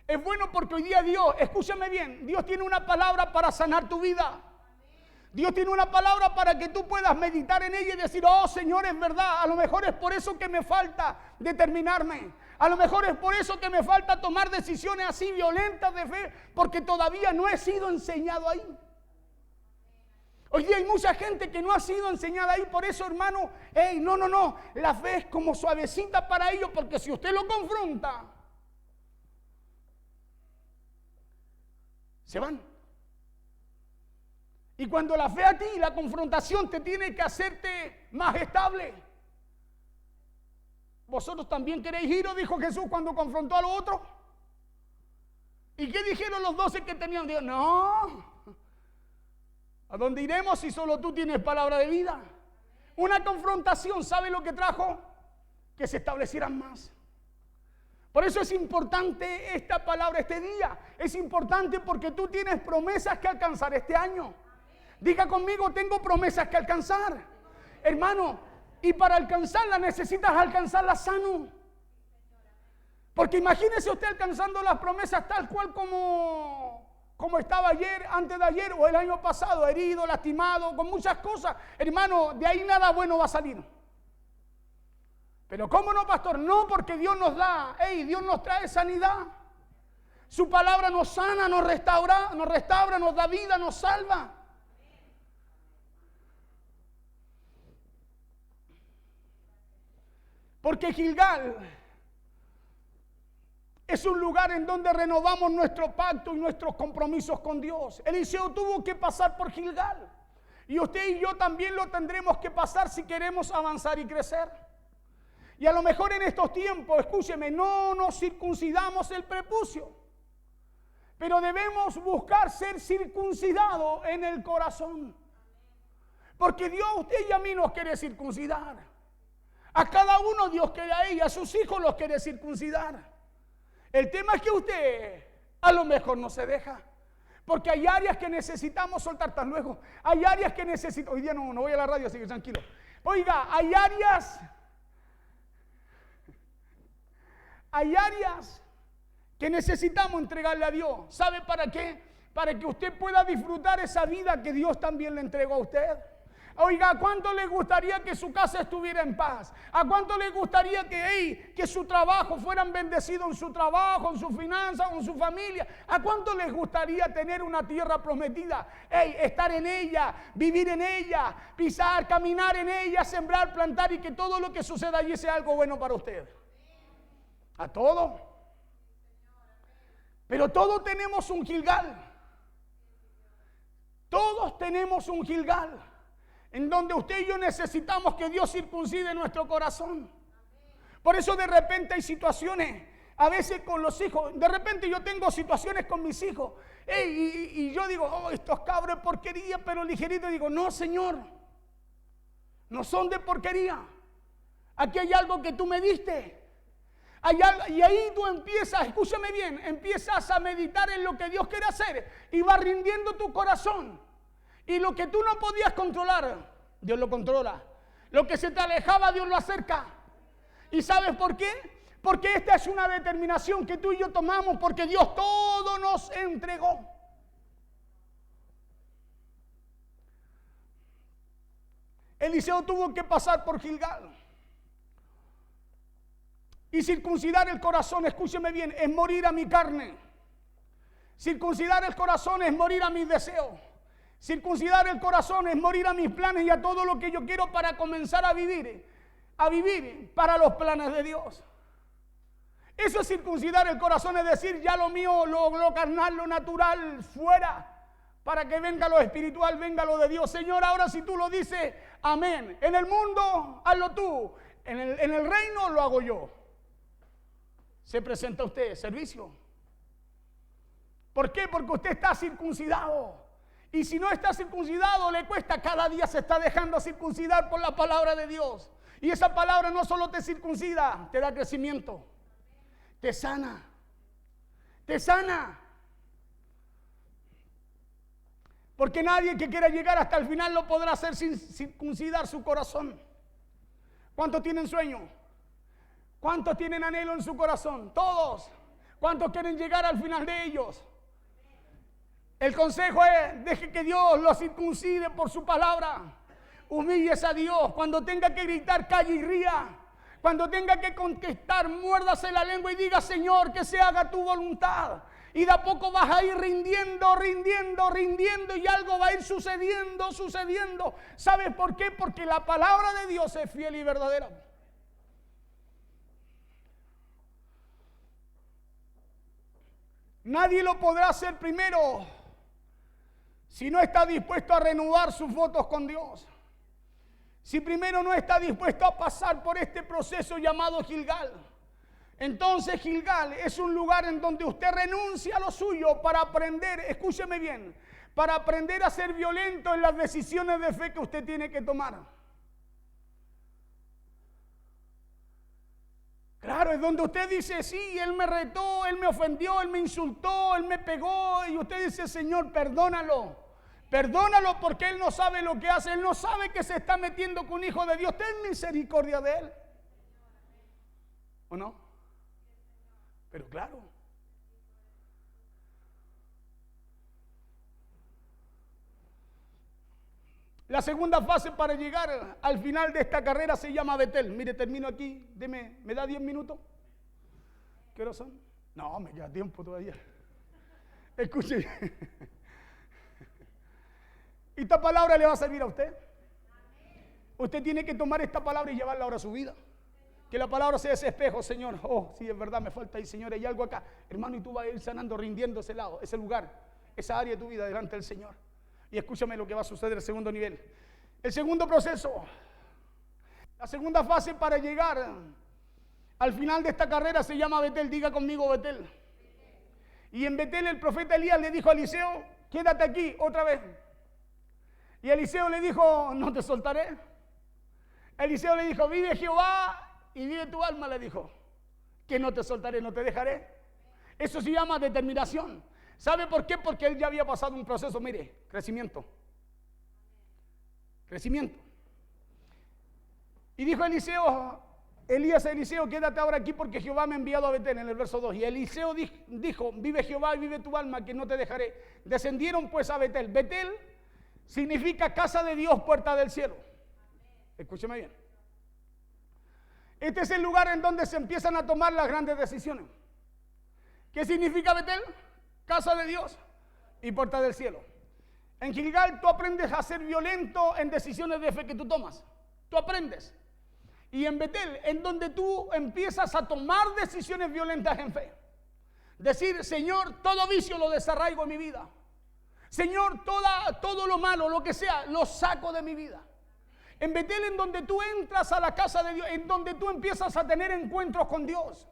Speaker 1: Es bueno porque hoy día Dios, escúchame bien, Dios tiene una palabra para sanar tu vida. Dios tiene una palabra para que tú puedas meditar en ella y decir, oh Señor, es verdad, a lo mejor es por eso que me falta determinarme. A lo mejor es por eso que me falta tomar decisiones así violentas de fe, porque todavía no he sido enseñado ahí. Hoy día hay mucha gente que no ha sido enseñada ahí, por eso, hermano, no, la fe es como suavecita para ellos, porque si usted lo confronta, se van. Y cuando la fe a ti, la confrontación te tiene que hacerte más estable. ¿Vosotros también queréis iros?, dijo Jesús cuando confrontó a los otros. ¿Y qué dijeron los 12 que tenían? Dijo, no, ¿a dónde iremos si solo tú tienes palabra de vida? Una confrontación, ¿sabe lo que trajo? Que se establecieran más. Por eso es importante esta palabra este día. Es importante porque tú tienes promesas que alcanzar este año. Diga conmigo, tengo promesas que alcanzar. Hermano, y para alcanzarlas necesitas alcanzarlas sano. Porque imagínese usted alcanzando las promesas tal cual como estaba ayer, antes de ayer o el año pasado, herido, lastimado, con muchas cosas. Hermano, de ahí nada bueno va a salir. Pero ¿cómo no, pastor? No, porque Dios nos da, Dios nos trae sanidad. Su palabra nos sana, nos restaura, nos da vida, nos salva. Porque Gilgal es un lugar en donde renovamos nuestro pacto y nuestros compromisos con Dios. Eliseo tuvo que pasar por Gilgal. Y usted y yo también lo tendremos que pasar si queremos avanzar y crecer. Y a lo mejor en estos tiempos, escúcheme, no nos circuncidamos el prepucio. Pero debemos buscar ser circuncidados en el corazón. Porque Dios a usted y a mí nos quiere circuncidar. A cada uno Dios quiere a ella, a sus hijos los quiere circuncidar. El tema es que usted a lo mejor no se deja. Porque hay áreas que necesitamos soltar tan luego. Hay áreas que necesito. Hoy día no voy a la radio, así que tranquilo. Oiga, hay áreas que necesitamos entregarle a Dios. ¿Sabe para qué? Para que usted pueda disfrutar esa vida que Dios también le entregó a usted. Oiga, ¿a cuánto le gustaría que su casa estuviera en paz? ¿A cuánto le gustaría que su trabajo fueran bendecidos en su trabajo, en su finanza, en su familia? ¿A cuánto les gustaría tener una tierra prometida? Estar en ella, vivir en ella, pisar, caminar en ella, sembrar, plantar y que todo lo que suceda allí sea algo bueno para usted. ¿A todo? Pero todos tenemos un Gilgal. Todos tenemos un Gilgal. En donde usted y yo necesitamos que Dios circuncide nuestro corazón. Por eso de repente hay situaciones, a veces con los hijos, de repente yo tengo situaciones con mis hijos, y yo digo, estos cabros de porquería, pero ligerito, digo, no, Señor, no son de porquería. Aquí hay algo que tú me diste. Y ahí tú empiezas, escúchame bien, empiezas a meditar en lo que Dios quiere hacer y va rindiendo tu corazón. Y lo que tú no podías controlar, Dios lo controla. Lo que se te alejaba, Dios lo acerca. ¿Y sabes por qué? Porque esta es una determinación que tú y yo tomamos porque Dios todo nos entregó. Eliseo tuvo que pasar por Gilgal. Y circuncidar el corazón, escúcheme bien, es morir a mi carne. Circuncidar el corazón es morir a mis deseos. Circuncidar el corazón es morir a mis planes y a todo lo que yo quiero para comenzar a vivir para los planes de Dios. Eso es circuncidar el corazón, es decir, ya lo mío, lo carnal, lo natural, fuera, para que venga lo espiritual, venga lo de Dios. Señor, ahora si tú lo dices, amén. En el mundo, hazlo tú. En el reino, lo hago yo. Se presenta usted, servicio. ¿Por qué? Porque usted está circuncidado. Y si no está circuncidado, le cuesta, cada día se está dejando circuncidar por la palabra de Dios. Y esa palabra no solo te circuncida, te da crecimiento, te sana, te sana. Porque nadie que quiera llegar hasta el final lo podrá hacer sin circuncidar su corazón. ¿Cuántos tienen sueño? ¿Cuántos tienen anhelo en su corazón? Todos. ¿Cuántos quieren llegar al final de ellos? El consejo es, deje que Dios lo circuncide por su palabra. Humíllese a Dios. Cuando tenga que gritar, calle y ría. Cuando tenga que contestar, muérdase la lengua y diga, Señor, que se haga tu voluntad. Y de a poco vas a ir rindiendo y algo va a ir sucediendo. ¿Sabes por qué? Porque la palabra de Dios es fiel y verdadera. Nadie lo podrá hacer primero si no está dispuesto a renovar sus votos con Dios, si primero no está dispuesto a pasar por este proceso llamado Gilgal, entonces Gilgal es un lugar en donde usted renuncia a lo suyo para aprender, escúcheme bien, para aprender a ser violento en las decisiones de fe que usted tiene que tomar. Claro, es donde usted dice, sí, él me retó, él me ofendió, él me insultó, él me pegó, y usted dice, Señor, perdónalo. Perdónalo porque él no sabe lo que hace, él no sabe que se está metiendo con un hijo de Dios. Ten misericordia de él. ¿O no? Pero claro. La segunda fase para llegar al final de esta carrera se llama Betel. Mire, termino aquí. ¿Me da 10 minutos? ¿Qué hora son? No, me queda tiempo todavía. Escuche. Esta palabra le va a servir a usted. Usted tiene que tomar esta palabra y llevarla ahora a su vida. Que la palabra sea ese espejo, Señor. Oh, sí, es verdad, me falta ahí, Señor, hay algo acá. Hermano, y tú vas a ir sanando, rindiendo ese lado, ese lugar, esa área de tu vida delante del Señor. Y escúchame lo que va a suceder en el segundo nivel. El segundo proceso, la segunda fase para llegar al final de esta carrera se llama Betel. Diga conmigo Betel. Y en Betel el profeta Elías le dijo a Eliseo, quédate aquí otra vez. Y Eliseo le dijo, no te soltaré. Eliseo le dijo, vive Jehová y vive tu alma, le dijo, que no te soltaré, no te dejaré. Eso se llama determinación. ¿Sabe por qué? Porque él ya había pasado un proceso, mire, crecimiento. Crecimiento. Y dijo Elías a Eliseo, quédate ahora aquí porque Jehová me ha enviado a Betel, en el verso 2. Y Eliseo dijo, vive Jehová y vive tu alma, que no te dejaré. Descendieron pues a Betel. Betel significa casa de Dios, puerta del cielo. Escúcheme bien. Este es el lugar en donde se empiezan a tomar las grandes decisiones. ¿Qué significa Betel? Casa de Dios y puerta del cielo. En Gilgal tú aprendes a ser violento en decisiones de fe que tú tomas. Tú aprendes. Y en Betel, en donde tú empiezas a tomar decisiones violentas en fe. Decir, Señor, todo vicio lo desarraigo en mi vida. Señor, todo lo malo, lo que sea, lo saco de mi vida. En Betel, en donde tú entras a la casa de Dios, en donde tú empiezas a tener encuentros con Dios.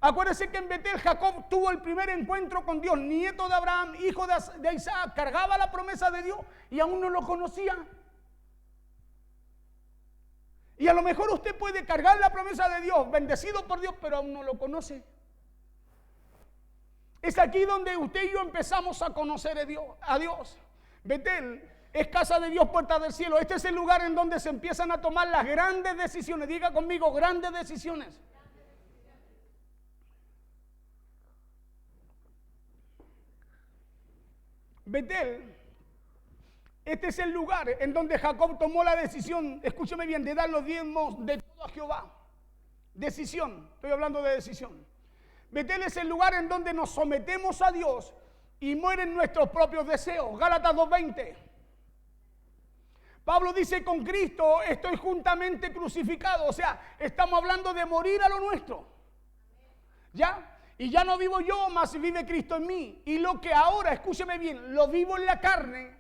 Speaker 1: Acuérdese que en Betel Jacob tuvo el primer encuentro con Dios, nieto de Abraham, hijo de Isaac, cargaba la promesa de Dios y aún no lo conocía. Y a lo mejor usted puede cargar la promesa de Dios, bendecido por Dios, pero aún no lo conoce. Es aquí donde usted y yo empezamos a conocer a Dios. Betel es casa de Dios, puerta del cielo. Este es el lugar en donde se empiezan a tomar las grandes decisiones. Diga conmigo, grandes decisiones. Betel, este es el lugar en donde Jacob tomó la decisión, escúcheme bien, de dar los diezmos de todo a Jehová. Decisión, estoy hablando de decisión. Betel es el lugar en donde nos sometemos a Dios y mueren nuestros propios deseos. Gálatas 2:20. Pablo dice, con Cristo estoy juntamente crucificado. O sea, estamos hablando de morir a lo nuestro. ¿Ya? Y ya no vivo yo, mas vive Cristo en mí. Y lo que ahora, escúcheme bien, lo vivo en la carne.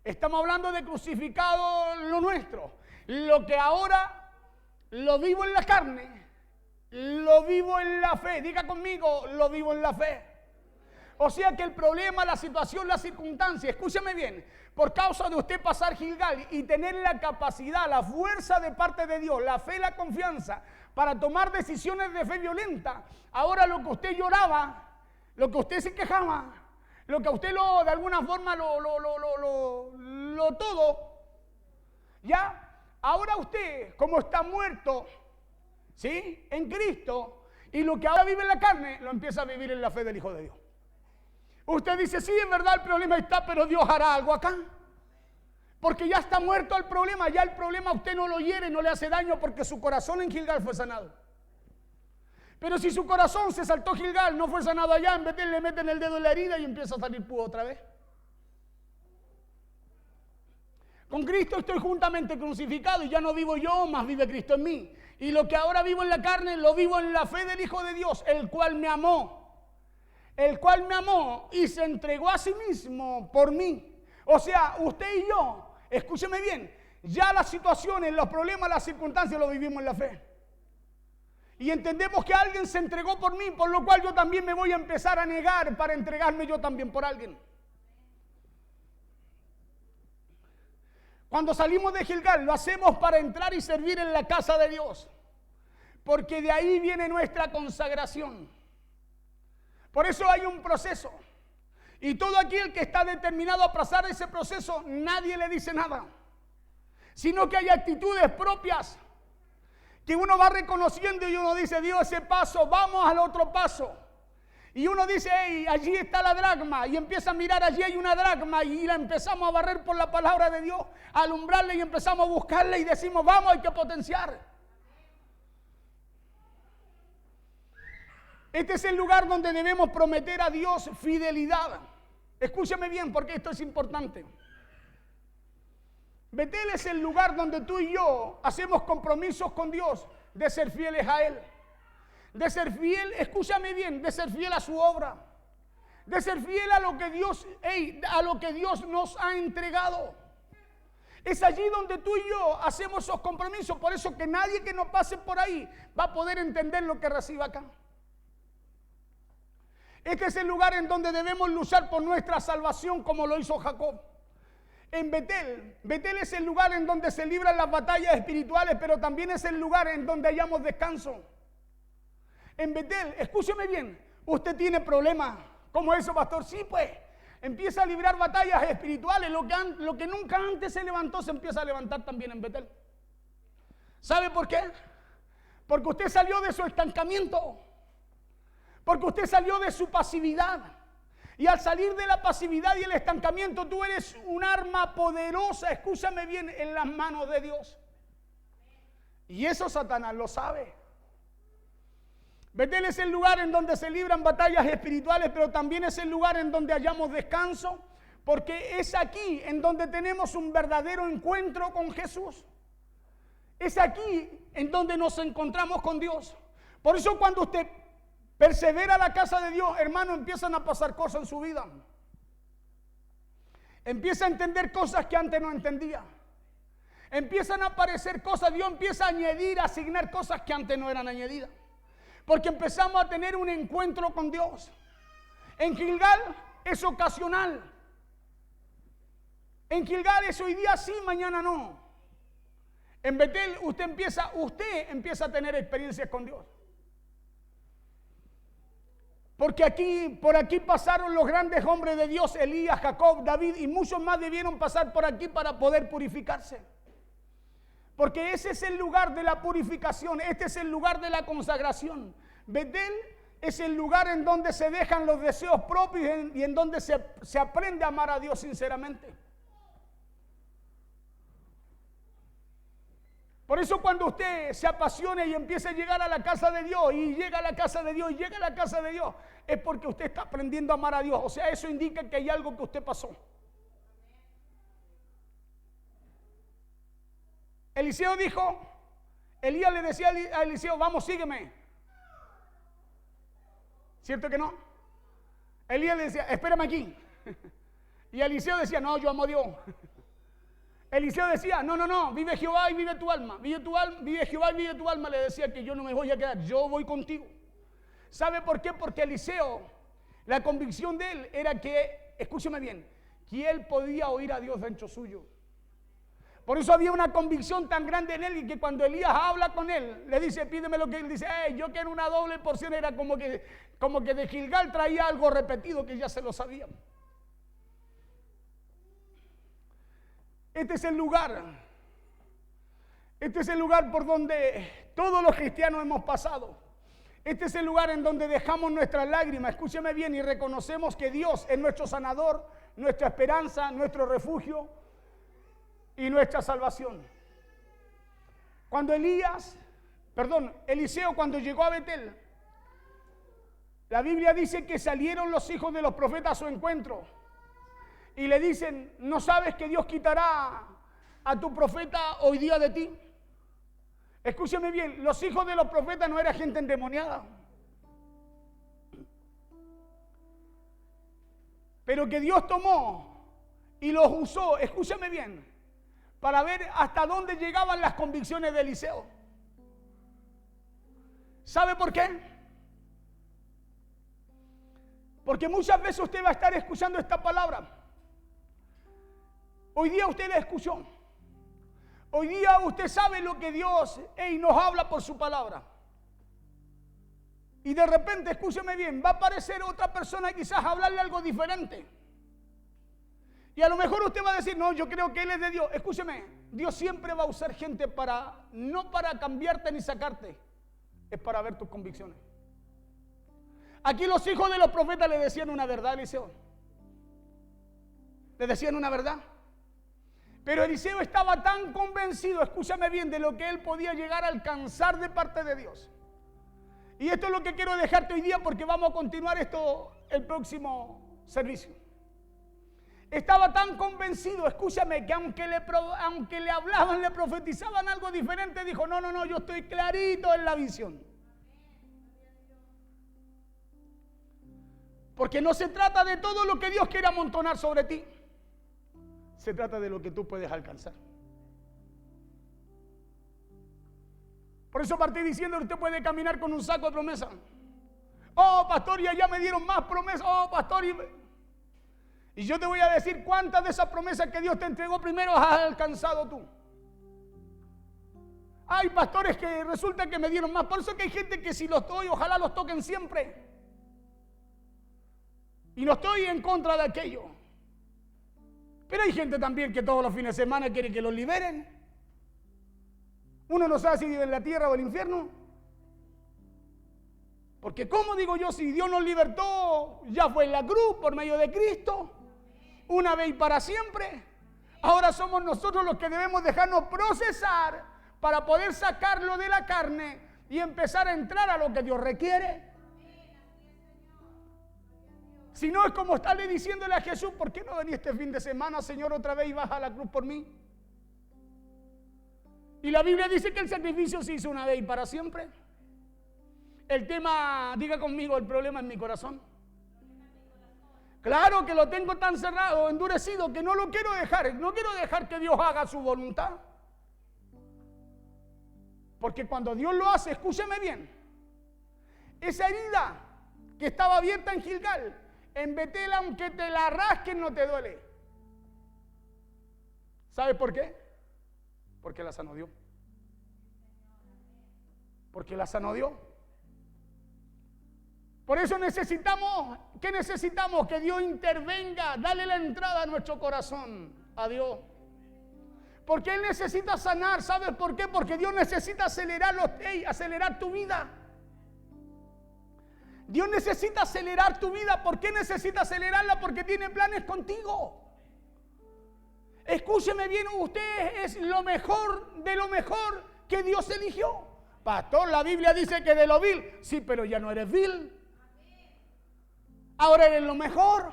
Speaker 1: Estamos hablando de crucificado lo nuestro. Lo que ahora lo vivo en la carne, lo vivo en la fe. Diga conmigo, lo vivo en la fe. O sea que el problema, la situación, la circunstancia, escúchame bien, por causa de usted pasar Gilgal y tener la capacidad, la fuerza de parte de Dios, la fe, la confianza para tomar decisiones de fe violenta, ahora lo que usted lloraba, lo que usted se quejaba, lo que usted de alguna forma lo todo, ya, ahora usted como está muerto, ¿sí? En Cristo, y lo que ahora vive en la carne, lo empieza a vivir en la fe del Hijo de Dios. Usted dice, sí, en verdad el problema está, pero Dios hará algo acá. Porque ya está muerto el problema, ya el problema a usted no lo hiere, no le hace daño porque su corazón en Gilgal fue sanado. Pero si su corazón se saltó Gilgal, no fue sanado allá, en Betel le meten el dedo en la herida y empieza a salir púa otra vez. Con Cristo estoy juntamente crucificado y ya no vivo yo, mas vive Cristo en mí. Y lo que ahora vivo en la carne, lo vivo en la fe del Hijo de Dios, el cual me amó el cual me amó y se entregó a sí mismo por mí. O sea, usted y yo, escúcheme bien, ya las situaciones, los problemas, las circunstancias lo vivimos en la fe. Y entendemos que alguien se entregó por mí, por lo cual yo también me voy a empezar a negar para entregarme yo también por alguien. Cuando salimos de Gilgal, lo hacemos para entrar y servir en la casa de Dios, porque de ahí viene nuestra consagración. Por eso hay un proceso. Y todo aquel que está determinado a pasar ese proceso, nadie le dice nada, sino que hay actitudes propias que uno va reconociendo y uno dice, Dios, ese paso, vamos al otro paso. Y uno dice, hey, allí está la dracma, y empieza a mirar, allí hay una dracma, y la empezamos a barrer por la palabra de Dios, a alumbrarla y empezamos a buscarla y decimos, vamos, hay que potenciar. Este es el lugar donde debemos prometer a Dios fidelidad. Escúchame bien, porque esto es importante. Betel es el lugar donde tú y yo hacemos compromisos con Dios de ser fieles a Él. De ser fiel, escúchame bien, de ser fiel a su obra. De ser fiel a lo que Dios nos ha entregado. Es allí donde tú y yo hacemos esos compromisos. Por eso que nadie que nos pase por ahí va a poder entender lo que reciba acá. Este es el lugar en donde debemos luchar por nuestra salvación como lo hizo Jacob. En Betel, Betel es el lugar en donde se libran las batallas espirituales, pero también es el lugar en donde hallamos descanso. En Betel, escúcheme bien, usted tiene problemas. ¿Cómo eso, pastor? Sí, pues, empieza a librar batallas espirituales. Lo que nunca antes se levantó, se empieza a levantar también en Betel. ¿Sabe por qué? Porque usted salió de su estancamiento. Porque usted salió de su pasividad. Y al salir de la pasividad y el estancamiento, tú eres un arma poderosa, escúchame bien, en las manos de Dios. Y eso Satanás lo sabe. Betel es el lugar en donde se libran batallas espirituales, pero también es el lugar en donde hallamos descanso, porque es aquí en donde tenemos un verdadero encuentro con Jesús. Es aquí en donde nos encontramos con Dios. Por eso cuando usted persevera en la casa de Dios, hermano, empiezan a pasar cosas en su vida. Empieza a entender cosas que antes no entendía. Empiezan a aparecer cosas, Dios empieza a añadir, a asignar cosas que antes no eran añadidas. Porque empezamos a tener un encuentro con Dios. En Gilgal es ocasional. En Gilgal es hoy día sí, mañana no. En Betel usted empieza a tener experiencias con Dios. Porque por aquí pasaron los grandes hombres de Dios, Elías, Jacob, David y muchos más debieron pasar por aquí para poder purificarse. Porque ese es el lugar de la purificación, este es el lugar de la consagración. Betel es el lugar en donde se dejan los deseos propios y en donde se aprende a amar a Dios sinceramente. Por eso cuando usted se apasione y empieza a llegar a la casa de Dios y llega a la casa de Dios y llega a la casa de Dios, es porque usted está aprendiendo a amar a Dios. O sea, eso indica que hay algo que usted pasó. Eliseo dijo, Elías le decía a Eliseo, vamos, sígueme. ¿Cierto que no? Elías le decía, espérame aquí. Y Eliseo decía, no, yo amo a Dios. Eliseo decía, no, vive Jehová y vive tu alma. Vive Jehová y vive tu alma. Le decía que yo no me voy a quedar, yo voy contigo. ¿Sabe por qué? Porque Eliseo, la convicción de él era que, escúcheme bien, que él podía oír a Dios dentro suyo. Por eso había una convicción tan grande en él y que cuando Elías habla con él, le dice, pídeme lo que él dice, yo quiero una doble porción. Era como que de Gilgal traía algo repetido que ya se lo sabían. Este es el lugar por donde todos los cristianos hemos pasado. Este es el lugar en donde dejamos nuestras lágrimas, escúcheme bien, y reconocemos que Dios es nuestro sanador, nuestra esperanza, nuestro refugio y nuestra salvación. Cuando Eliseo cuando llegó a Betel, la Biblia dice que salieron los hijos de los profetas a su encuentro y le dicen, ¿no sabes que Dios quitará a tu profeta hoy día de ti? Escúcheme bien, los hijos de los profetas no era gente endemoniada. pero que Dios tomó y los usó, escúchame bien, para ver hasta dónde llegaban las convicciones de Eliseo. ¿Sabe por qué? Porque muchas veces usted va a estar escuchando esta palabra. Hoy día usted la escuchó. Hoy día usted sabe lo que Dios nos habla por su palabra. Y de repente, escúcheme bien, va a aparecer otra persona quizás a hablarle algo diferente. Y a lo mejor usted va a decir, no, yo creo que Él es de Dios. Escúcheme, Dios siempre va a usar gente no para cambiarte ni sacarte, es para ver tus convicciones. Aquí los hijos de los profetas le decían una verdad a Eliseo. Le decían una verdad. Pero Eliseo estaba tan convencido, escúchame bien, de lo que él podía llegar a alcanzar de parte de Dios. Y esto es lo que quiero dejarte hoy día porque vamos a continuar esto el próximo servicio. Estaba tan convencido, escúchame, que aunque le hablaban, le profetizaban algo diferente, dijo, no, yo estoy clarito en la visión. Porque no se trata de todo lo que Dios quiere amontonar sobre ti. Se trata de lo que tú puedes alcanzar. Por eso partí diciendo que usted puede caminar con un saco de promesas. Oh, pastor, ya me dieron más promesas. Oh, pastor. Y yo te voy a decir cuántas de esas promesas que Dios te entregó primero has alcanzado tú. Hay pastores que resulta que me dieron más. Por eso que hay gente que si los doy, ojalá los toquen siempre. Y no estoy en contra de aquello. Pero hay gente también que todos los fines de semana quiere que los liberen. Uno no sabe si vive en la tierra o en el infierno. Porque ¿cómo digo yo? Si Dios nos libertó, ya fue en la cruz por medio de Cristo, una vez y para siempre. Ahora somos nosotros los que debemos dejarnos procesar para poder sacarlo de la carne y empezar a entrar a lo que Dios requiere. Si no, es como estarle diciéndole a Jesús, ¿por qué no venís este fin de semana, Señor, otra vez y vas a la cruz por mí? Y la Biblia dice que el sacrificio se hizo una vez y para siempre. El tema, diga conmigo, el problema en mi corazón. Claro que lo tengo tan cerrado, endurecido, que no lo quiero dejar. No quiero dejar que Dios haga su voluntad. Porque cuando Dios lo hace, escúcheme bien, esa herida que estaba abierta en Gilgal, en Betel, aunque te la rasquen, no te duele. ¿Sabes por qué? Porque la sanó Dios. Porque la sanó Dios. Por eso necesitamos, ¿qué necesitamos? Que Dios intervenga, dale la entrada a nuestro corazón, a Dios. Porque Él necesita sanar, ¿sabes por qué? Porque Dios necesita acelerar tu vida. Dios necesita acelerar tu vida. ¿Por qué necesita acelerarla? Porque tiene planes contigo. Escúcheme bien, usted es lo mejor de lo mejor que Dios eligió. Pastor, la Biblia dice que de lo vil. Sí, pero ya no eres vil. Ahora eres lo mejor.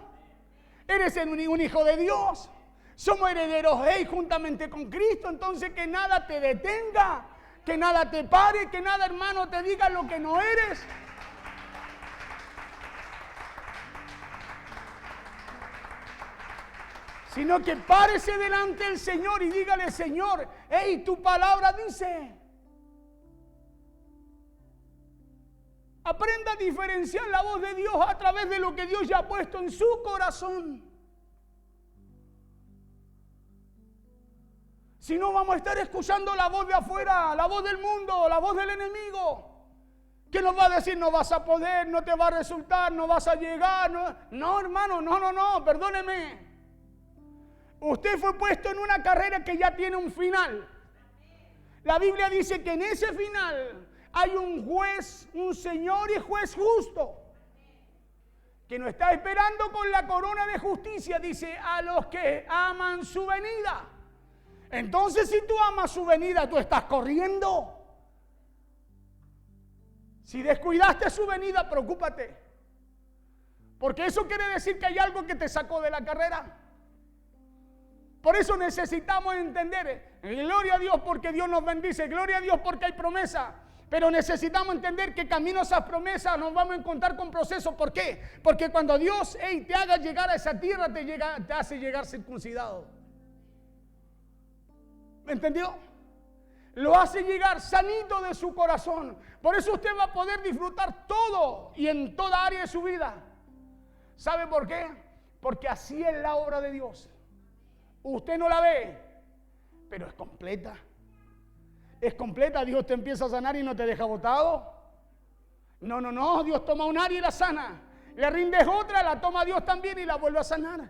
Speaker 1: Eres un hijo de Dios. Somos herederos juntamente con Cristo. Entonces que nada te detenga, que nada te pare, que nada, hermano, te diga lo que no eres. Sino que párese delante del Señor y dígale, Señor, tu palabra dice. Aprenda a diferenciar la voz de Dios a través de lo que Dios ya ha puesto en su corazón. Si no, vamos a estar escuchando la voz de afuera, la voz del mundo, la voz del enemigo, que nos va a decir, no vas a poder, no te va a resultar, no vas a llegar. No, hermano, no, perdóneme. Usted fue puesto en una carrera que ya tiene un final. La Biblia dice que en ese final hay un juez, un Señor y juez justo, que nos está esperando con la corona de justicia, dice, a los que aman su venida. Entonces, si tú amas su venida, tú estás corriendo. Si descuidaste su venida, preocúpate. Porque eso quiere decir que hay algo que te sacó de la carrera. Por eso necesitamos entender, gloria a Dios porque Dios nos bendice, gloria a Dios porque hay promesa. Pero necesitamos entender que camino a esas promesas nos vamos a encontrar con procesos. ¿Por qué? Porque cuando Dios te haga llegar a esa tierra, te hace llegar circuncidado. ¿Me entendió? Lo hace llegar sanito de su corazón. Por eso usted va a poder disfrutar todo y en toda área de su vida. ¿Sabe por qué? Porque así es la obra de Dios. Usted no la ve, pero es completa. Es completa. Dios te empieza a sanar y no te deja botado. No. Dios toma un área y la sana. Le rindes otra, la toma Dios también y la vuelve a sanar.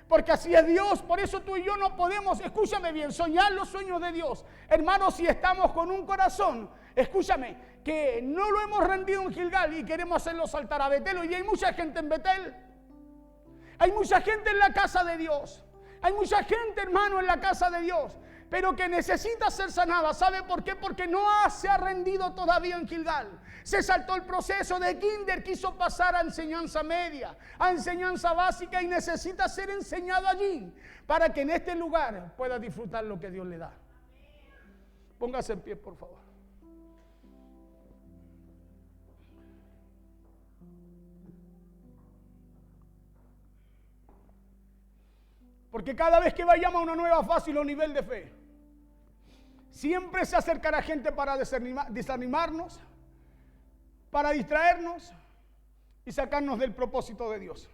Speaker 1: Porque así es Dios. Por eso tú y yo no podemos, escúchame bien, soñar los sueños de Dios. Hermanos, si estamos con un corazón, escúchame, que no lo hemos rendido en Gilgal y queremos hacerlo saltar a Betel. Y hay mucha gente en Betel. Hay mucha gente en la casa de Dios. Hay mucha gente, hermano, en la casa de Dios, pero que necesita ser sanada. ¿Sabe por qué? Porque no se ha rendido todavía en Gilgal. Se saltó el proceso de kinder, quiso pasar a enseñanza media, a enseñanza básica y necesita ser enseñado allí para que en este lugar pueda disfrutar lo que Dios le da. Póngase en pie, por favor. Porque cada vez que vayamos a una nueva fase y un nivel de fe, siempre se acercará gente para desanimarnos, para distraernos y sacarnos del propósito de Dios.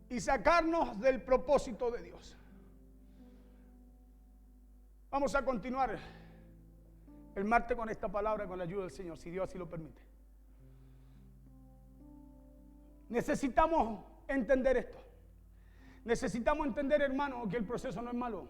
Speaker 1: Y sacarnos del propósito de Dios. Vamos a continuar el martes con esta palabra, con la ayuda del Señor, si Dios así lo permite. Necesitamos entender esto. Necesitamos entender, hermano, que el proceso no es malo.